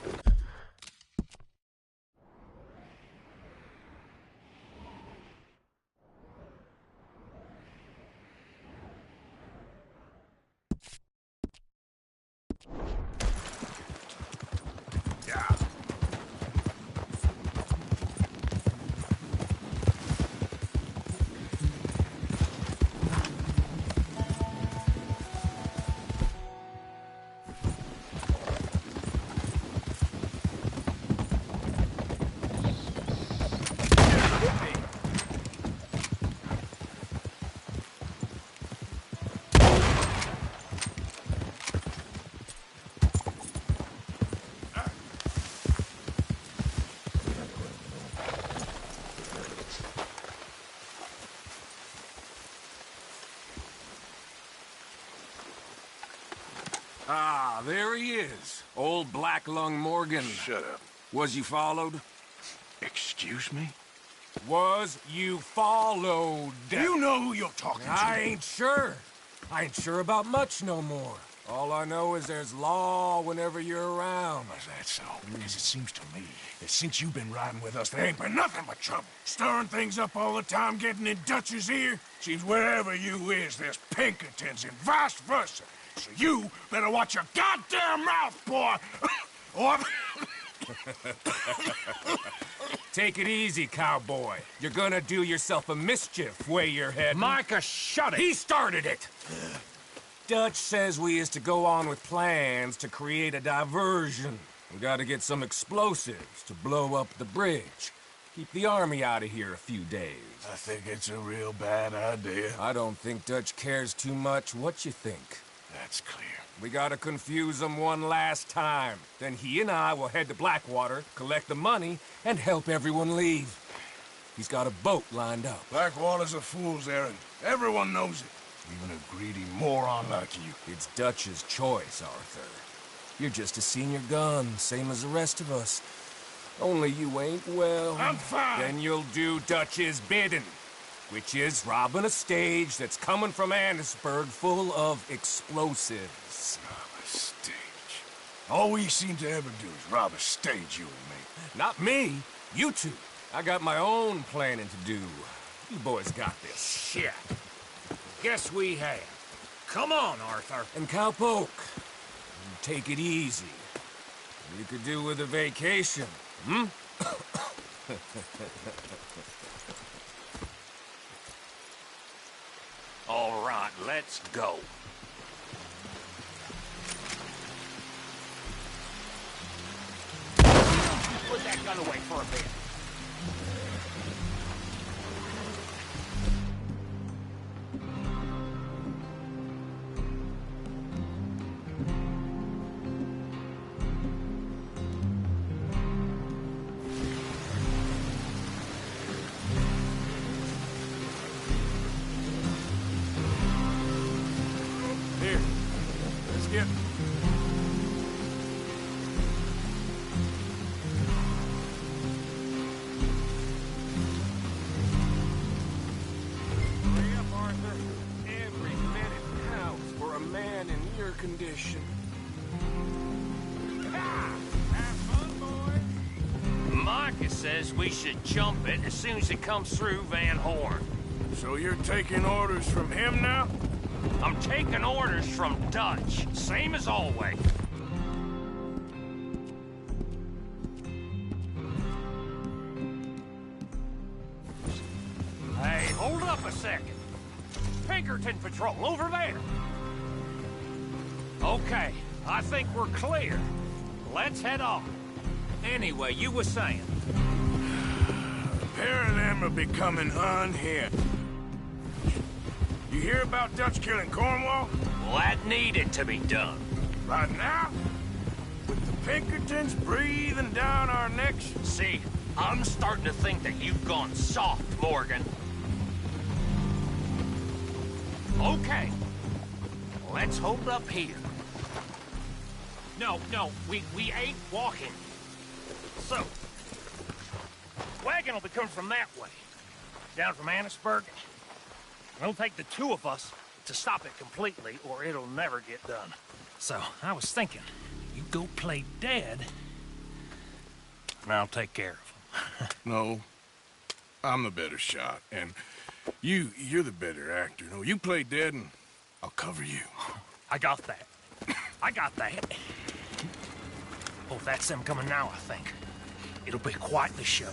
R: Ah, there he is. Old Black Lung Morgan.
B: Shut up.
R: Was you followed?
B: Excuse me?
R: Was you followed?
B: You know who you're talking to.
R: I ain't sure. I ain't sure about much no more. All I know is there's law whenever you're around.
B: Is that so? Because it seems to me that since you've been riding with us, there ain't been nothing but trouble. Stirring things up all the time, getting in Dutch's ear. Seems wherever you is, there's Pinkertons and vice versa. So you better watch your goddamn mouth, boy! Or...
R: Take it easy, cowboy. You're gonna do yourself a mischief where you're heading.
B: Micah, shut it!
R: He started it! Dutch says we is to go on with plans to create a diversion. We gotta get some explosives to blow up the bridge. Keep the army out of here a few days.
B: I think it's a real bad idea.
R: I don't think Dutch cares too much what you think.
B: That's clear.
R: We gotta confuse him one last time. Then he and I will head to Blackwater, collect the money, and help everyone leave. He's got a boat lined up.
B: Blackwater's a fool's errand. Everyone knows it. Even a greedy moron like you.
R: It's Dutch's choice, Arthur. You're just a senior gun, same as the rest of us. Only you ain't well.
B: I'm fine.
R: Then you'll do Dutch's bidding, which is robbing a stage that's coming from Annisburg full of explosives.
B: Rob a stage. All we seem to ever do is rob a stage, you and me.
R: Not me. You two. I got my own planning to do. You boys got this.
B: Shit. Guess we have. Come on, Arthur.
R: And Cowpoke, take it easy. You could do with a vacation, hmm?
B: All right, let's go.
S: Put that gun away for a bit.
B: Here, let's get...
R: Hurry up, Arthur. Every minute counts for a man in your condition. Have fun, boys.
S: Micah says we should jump it as soon as it comes through Van Horn.
B: So you're taking orders from him now?
S: I'm taking orders from Dutch, same as always. Hey, hold up a second. Pinkerton Patrol, over there. Okay, I think we're clear. Let's head on. Anyway, you were saying?
B: A pair of them are becoming unhinged. You hear about Dutch killing Cornwall?
S: Well, that needed to be done.
B: Right now? With the Pinkertons breathing down our necks?
S: See, I'm starting to think that you've gone soft, Morgan. Okay. Let's hold up here. No, we ain't walking. So, wagon will be coming from that way. Down from Annisburg. It'll take the two of us to stop it completely, or it'll never get done. So, I was thinking, you go play dead, and I'll take care of him.
B: No. I'm the better shot, and you're the better actor. No, you play dead, and I'll cover you.
S: I got that. I got that. Oh, that's them coming now, I think. It'll be quite the show.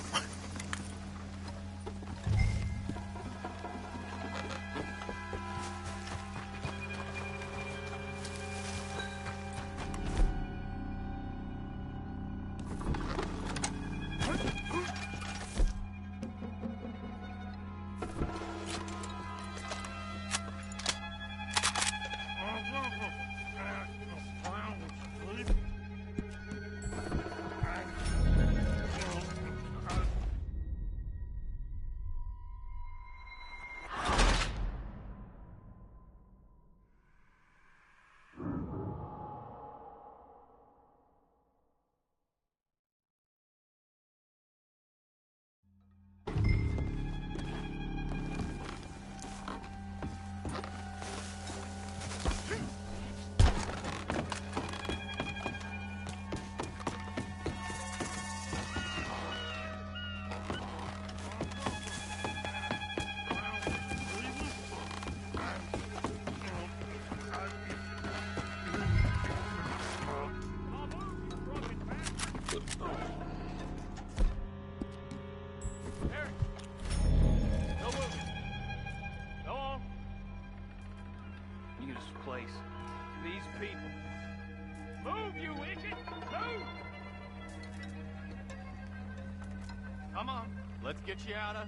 S: this place. These people. Move, you idiot! Move!
K: Come on, let's get you out of...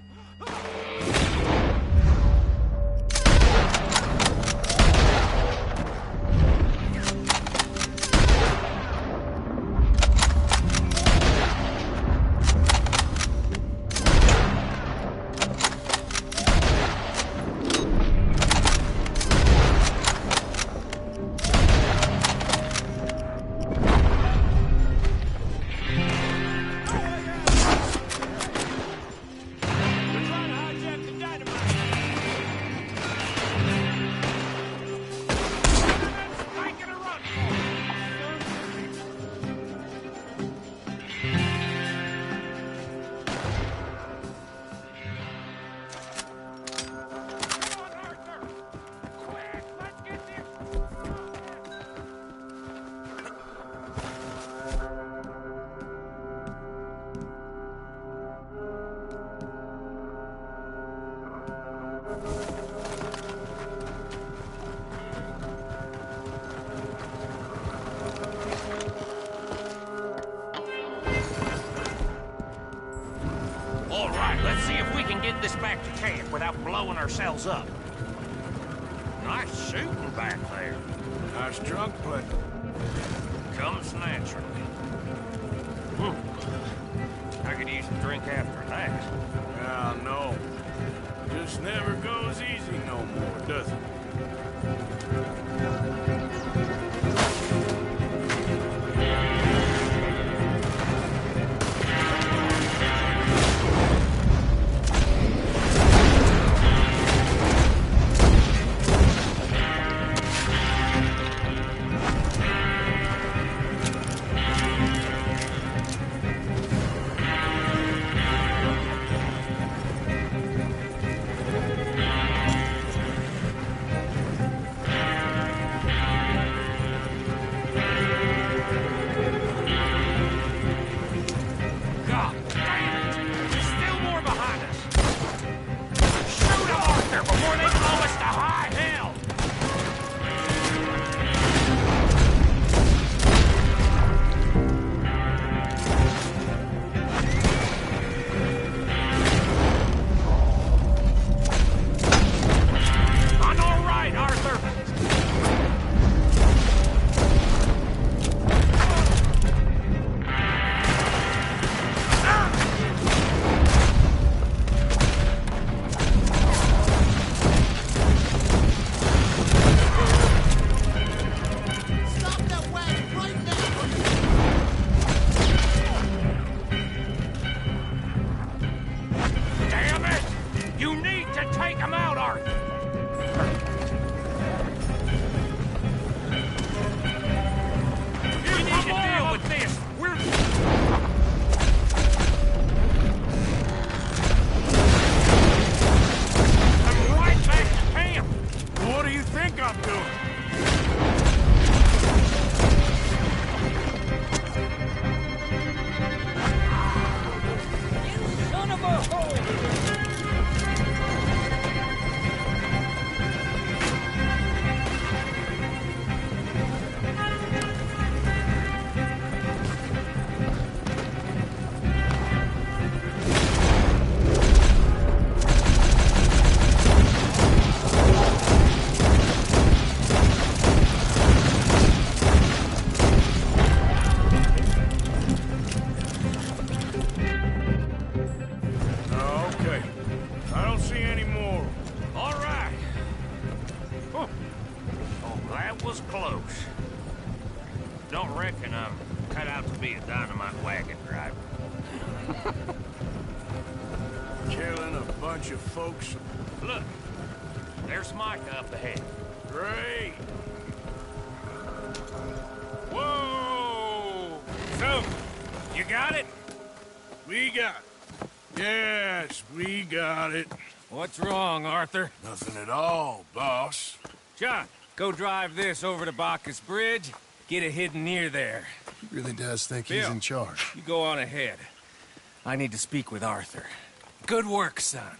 S: All right, let's see if we can get this back to camp without blowing ourselves up. Nice shooting back there.
B: Nice drunk play.
S: Comes naturally. I could use a drink after that.
B: Ah, no. Just never goes easy no more, does it?
S: Don't reckon I'm cut out to be a dynamite wagon driver.
B: Killing a bunch of folks.
S: Look, there's Micah up ahead.
B: Great. Whoa! So,
S: you got it?
B: We got it. Yes, we got it.
R: What's wrong, Arthur?
B: Nothing at all, boss.
R: John, go drive this over to Bacchus Bridge. Get it hidden near there.
M: He really does think
R: Bill,
M: he's in charge.
R: You go on ahead. I need to speak with Arthur. Good work, son.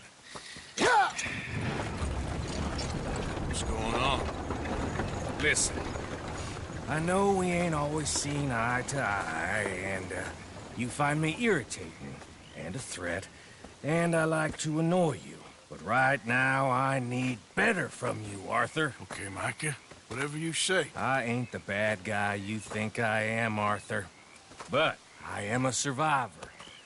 B: What's going on?
R: Listen, I know we ain't always seen eye to eye, and you find me irritating and a threat, and I like to annoy you. But right now, I need better from you, Arthur.
B: Okay, Micah. Whatever you say.
R: I ain't the bad guy you think I am, Arthur. But I am a survivor.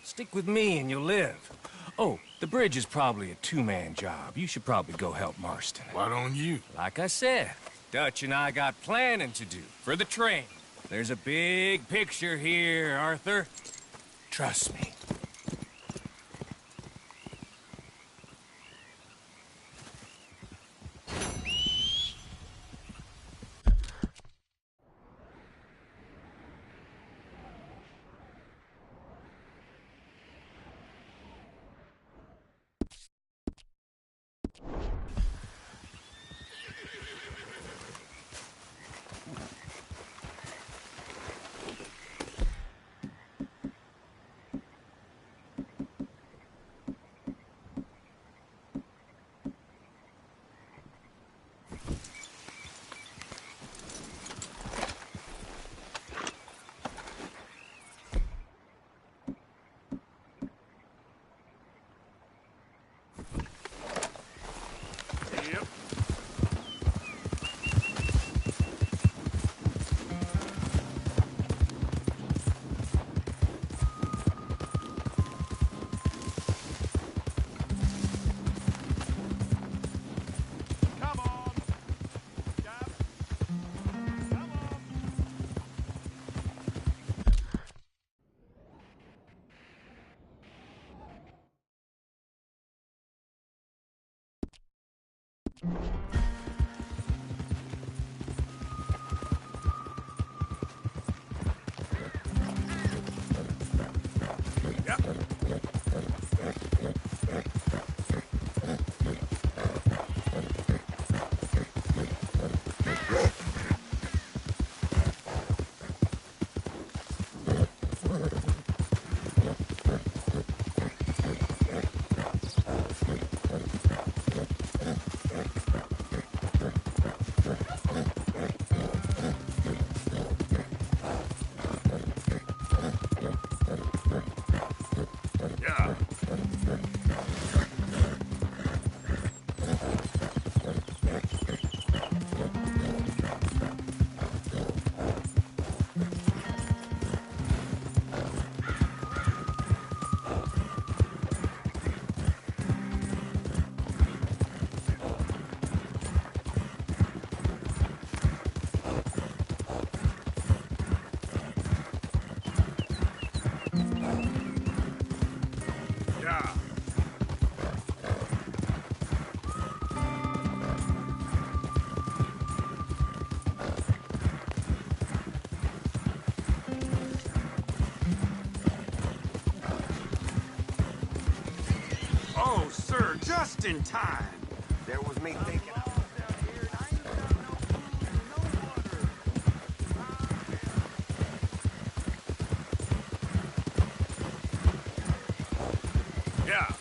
R: Stick with me and you'll live. Oh, the bridge is probably a two-man job. You should probably go help Marston.
B: Why don't you?
R: Like I said, Dutch and I got planning to do for the train. There's a big picture here, Arthur. Trust me.
T: Oh, sir, just in time. There was me thinking...
B: Yeah.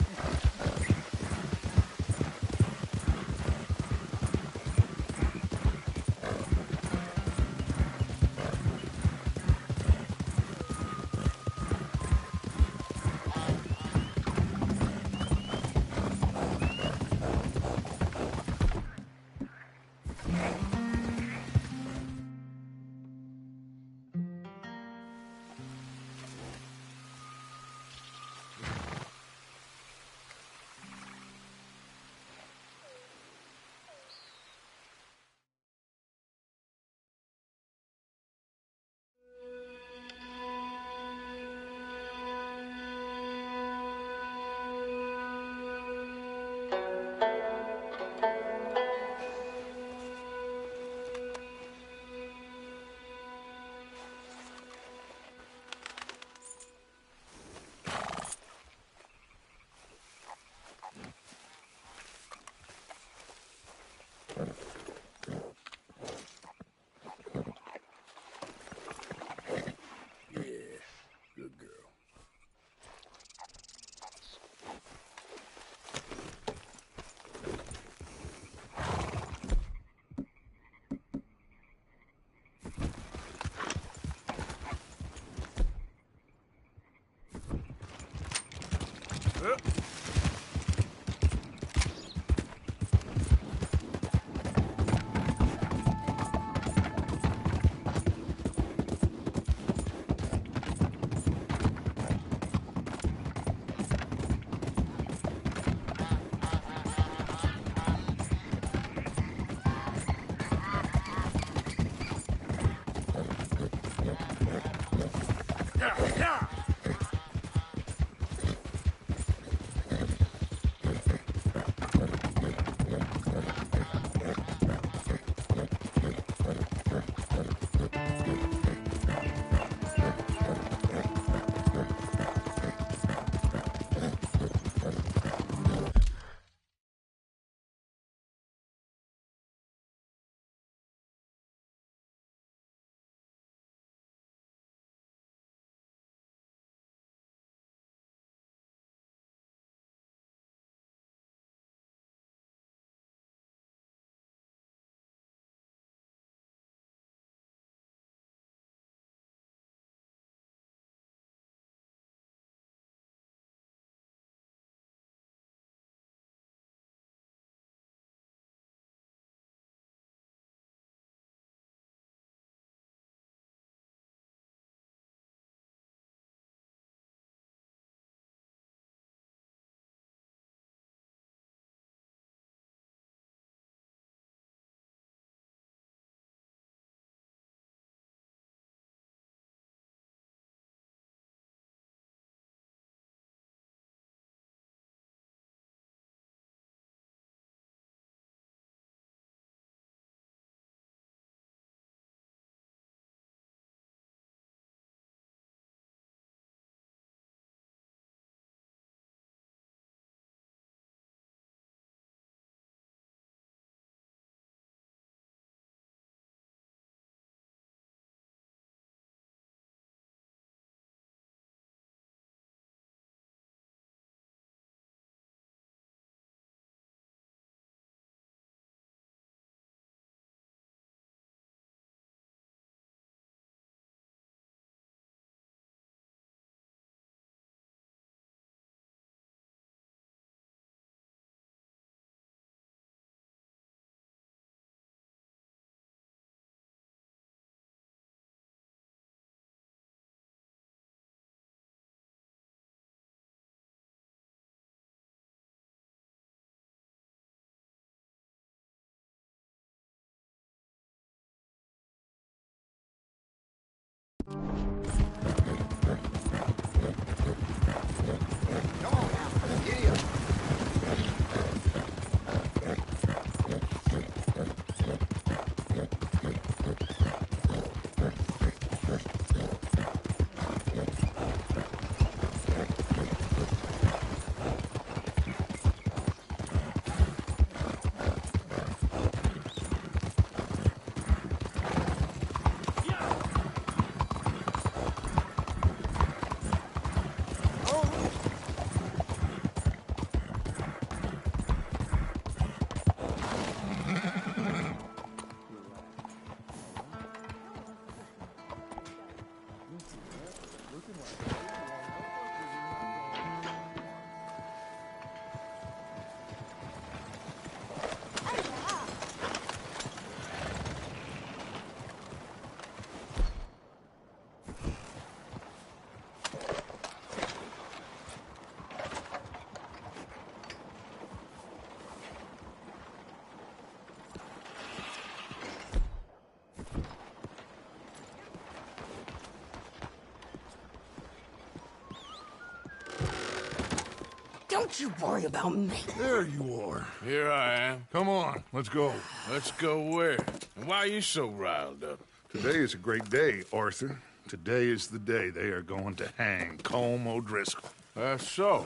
C: Don't you worry about me.
B: There you are. Here I am. Come on, let's go. Let's go where? And why are you so riled up?
F: Today is a great day, Arthur. Today is the day they are going to hang Colm O'Driscoll.
B: That's so.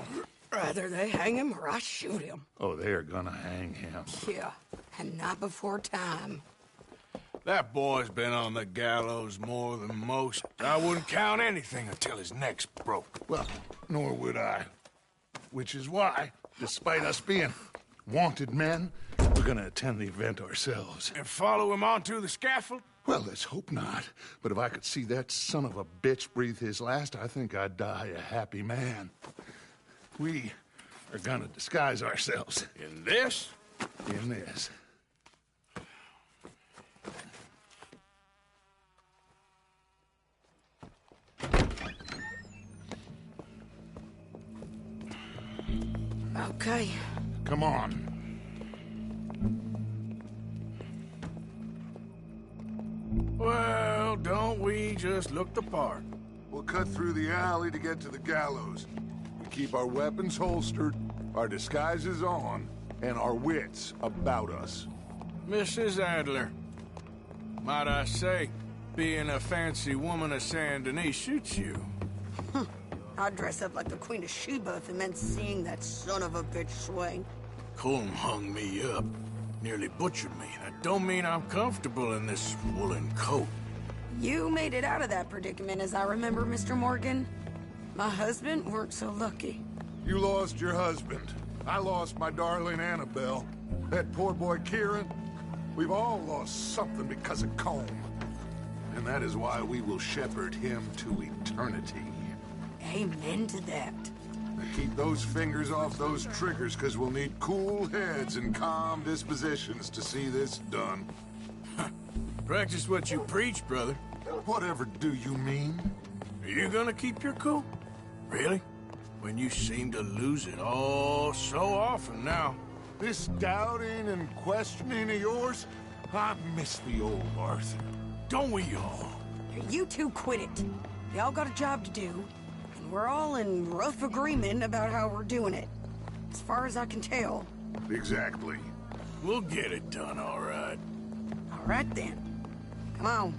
C: Rather they hang him or I shoot him.
F: Oh, they are gonna hang him.
C: Yeah, and not before time.
B: That boy's been on the gallows more than most. I wouldn't count anything until his neck's broke.
F: Well, nor would I. Which is why, despite us being wanted men, we're gonna attend the event ourselves.
B: And follow him onto the scaffold?
F: Well, let's hope not. But if I could see that son of a bitch breathe his last, I think I'd die a happy man. We are gonna disguise ourselves.
B: In this?
F: In this.
C: Okay.
F: Come on.
B: Well, don't we just look the part?
F: We'll cut through the alley to get to the gallows. We keep our weapons holstered, our disguises on, and our wits about us.
B: Mrs. Adler, might I say, being a fancy woman of Saint Denis suits you.
C: I'd dress up like the Queen of Sheba if it meant seeing that son of a bitch swing.
B: Colm hung me up, nearly butchered me. That don't mean I'm comfortable in this woolen coat.
C: You made it out of that predicament, as I remember, Mr. Morgan. My husband weren't so lucky.
F: You lost your husband. I lost my darling Annabelle. That poor boy Kieran. We've all lost something because of Colm. And that is why we will shepherd him to eternity.
C: Amen to that.
F: Now keep those fingers off those triggers, because we'll need cool heads and calm dispositions to see this done.
B: Practice what you preach, brother.
F: Whatever do you mean?
B: Are you gonna keep your cool? Really? When you seem to lose it all so often now.
F: This doubting and questioning of yours, I miss the old Arthur.
B: Don't we all?
C: You two quit it. Y'all got a job to do, and we're all in rough agreement about how we're doing it. As far as I can tell.
F: Exactly.
B: We'll get it done, all right.
C: All right, then. Come on.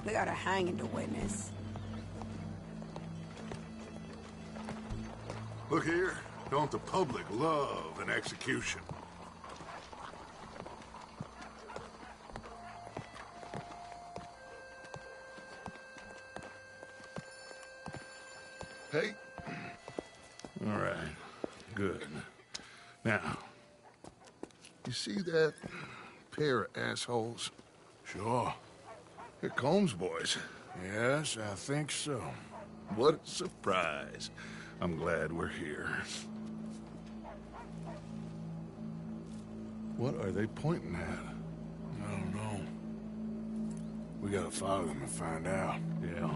C: We got a hanging to witness.
F: Look here. Don't the public love an execution? Hey. All right. Good. Now, you see that pair of assholes?
B: Sure.
F: They're Colm's boys.
B: Yes, I think so.
F: What a surprise. I'm glad we're here. What are they pointing at?
B: I don't know. We gotta follow them and find out.
F: Yeah.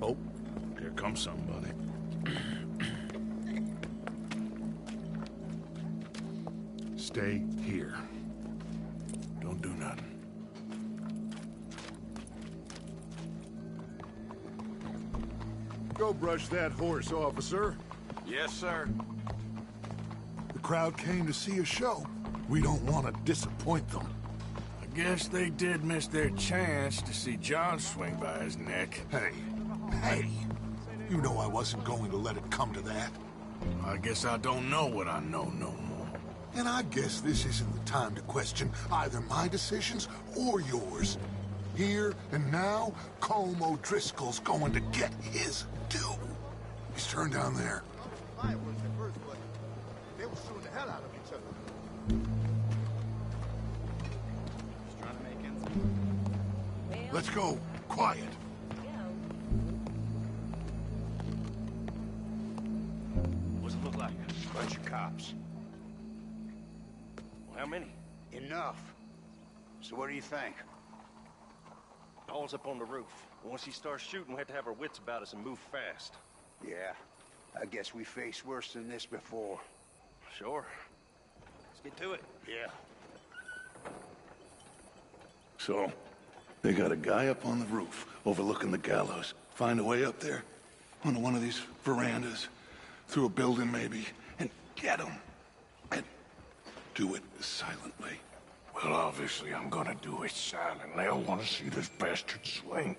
F: Oh, here comes somebody. Stay here.
B: Don't do nothing.
F: Go brush that horse, officer.
T: Yes, sir.
F: The crowd came to see a show. We don't want to disappoint them.
B: I guess they did miss their chance to see John swing by his neck.
F: Hey, you know I wasn't going to let it come to that.
B: I guess I don't know what I know no more.
F: And I guess this isn't the time to question either my decisions or yours. Here and now, Colm O'Driscoll's going to get his due. He's turned down there.
G: Fireworks at first, but they were shooting the hell out of each other.
Q: Just trying to make ends meet.
F: Let's go. Quiet.
Q: What's it look like?
G: Bunch of cops.
Q: Well, how many?
G: Enough. So what do you think?
Q: Paul's up on the roof. Once he starts shooting, we have to have our wits about us and move fast.
G: Yeah. I guess we faced worse than this before.
Q: Sure. Let's get to it.
G: Yeah.
F: So, they got a guy up on the roof overlooking the gallows. Find a way up there? Onto one of these verandas. Through a building, maybe. get them. And do it silently.
B: Well, obviously I'm gonna do it silently. I want to see this bastard swing.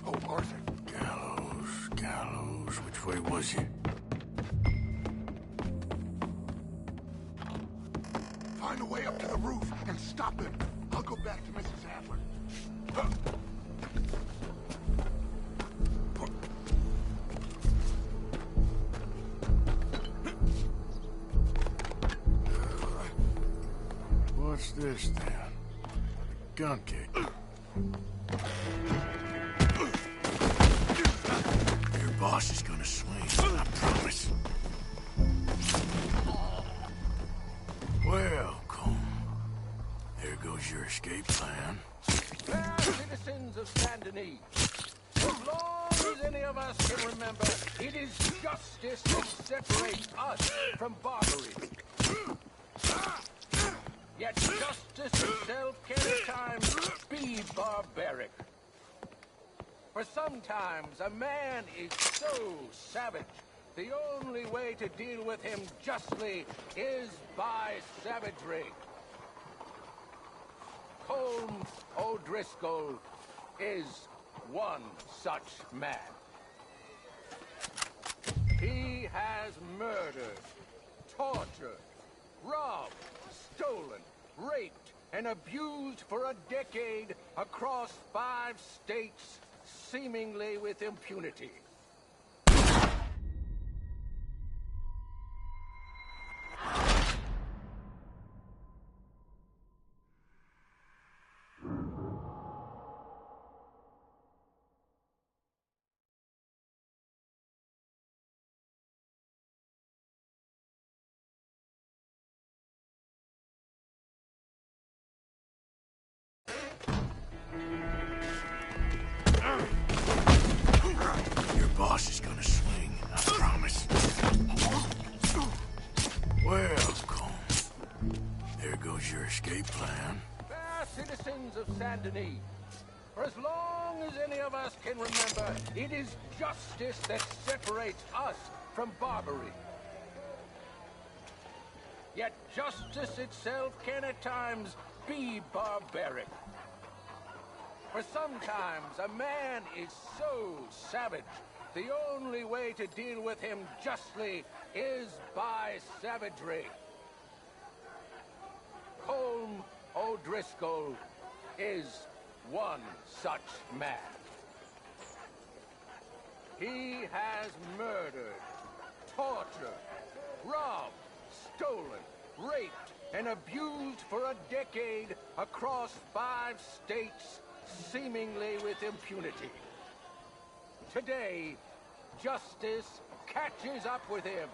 F: Oh, Arthur.
B: Gallows. Which way was he?
F: Find a way up to the roof and stop him. I'll go back to Mrs. Adler.
B: What's this then? Gun kick. Your boss is gonna swing, I promise. Well, Colm, there goes your escape plan.
U: Fair citizens of Saint Denis, as long as any of us can remember, it is justice that separates us from Barbary. Yet justice itself can at times be barbaric. For sometimes a man is so savage, the only way to deal with him justly is by savagery. Colm O'Driscoll is one such man. He has murdered, tortured, robbed, stolen, raped, and abused for a decade across 5 states, seemingly with impunity.
B: Your boss is gonna swing, I promise. Well, Colm, there goes your escape plan.
U: Fair citizens of Saint Denis, for as long as any of us can remember, it is justice that separates us from Barbary. Yet justice itself can at times be barbaric. For sometimes a man is so savage, the only way to deal with him justly is by savagery. Colm O'Driscoll is one such man. He has murdered, tortured, robbed, stolen, raped, and abused for a decade across 5 states, seemingly with impunity. Today, justice catches up with him.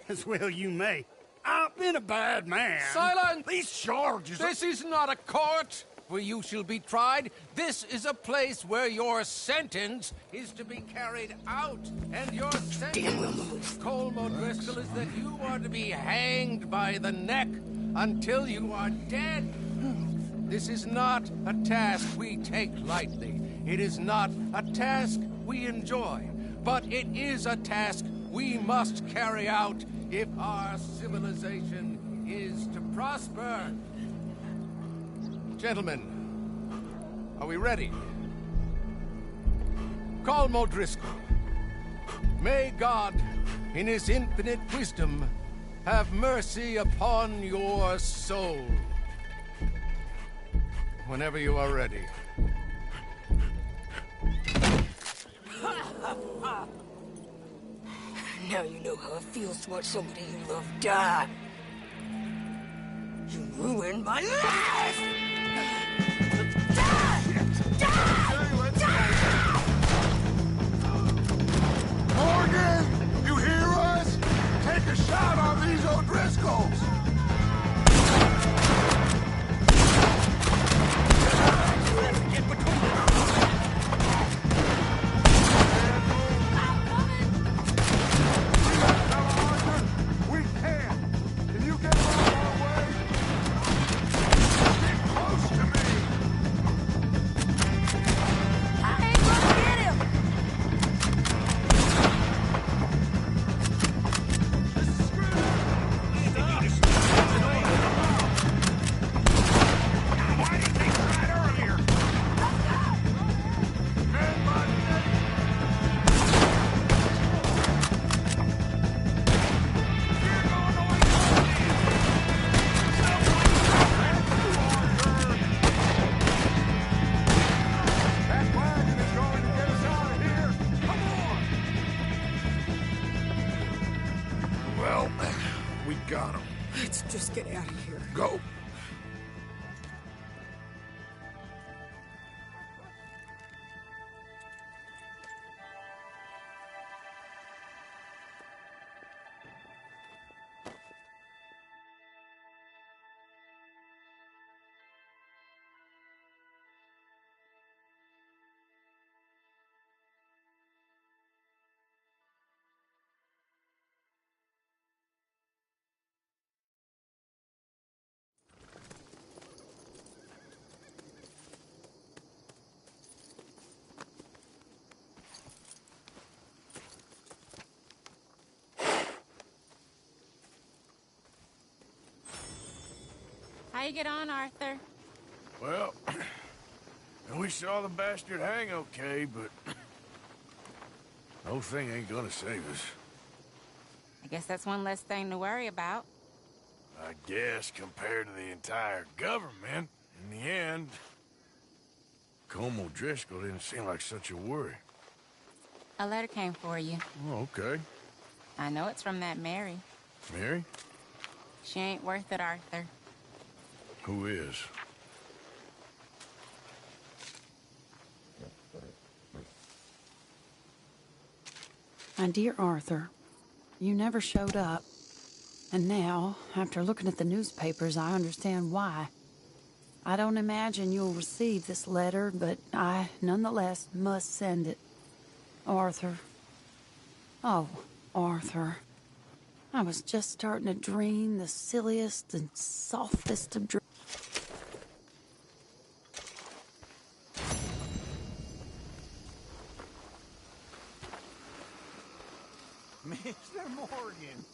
V: As well you may. I've been a bad man.
U: Silence!
V: These charges are...
U: This is not a court where you shall be tried. This is a place where your sentence is to be carried out. And your sentence, Colm O'Driscoll, is that you are to be hanged by the neck until you are dead. This is not a task we take lightly. It is not a task we enjoy. But it is a task we must carry out if our civilization is to prosper. Gentlemen, are we ready? Colm O'Driscoll, may God, in his infinite wisdom, have mercy upon your soul. Whenever you are ready.
C: Now you know how it feels to watch somebody you love die. You ruined my life!
F: Morgan, you hear us? Take a shot on these O'Driscolls!
U: Get between them!
F: We can't!
E: How you get on, Arthur?
B: Well, we saw the bastard hang okay, but the whole thing ain't gonna save us.
E: I guess that's one less thing to worry about.
B: I guess compared to the entire government, in the end, Colm O'Driscoll didn't seem like such a worry.
E: A letter came for you.
B: Oh, okay.
E: I know it's from that Mary.
B: Mary?
E: She ain't worth it, Arthur.
B: Who is?
C: My dear Arthur, you never showed up. And now, after looking at the newspapers, I understand why. I don't imagine you'll receive this letter, but I, nonetheless, must send it. Arthur. Oh, Arthur. I was just starting to dream the silliest and softest of dreams.
O: Mr. Morgan,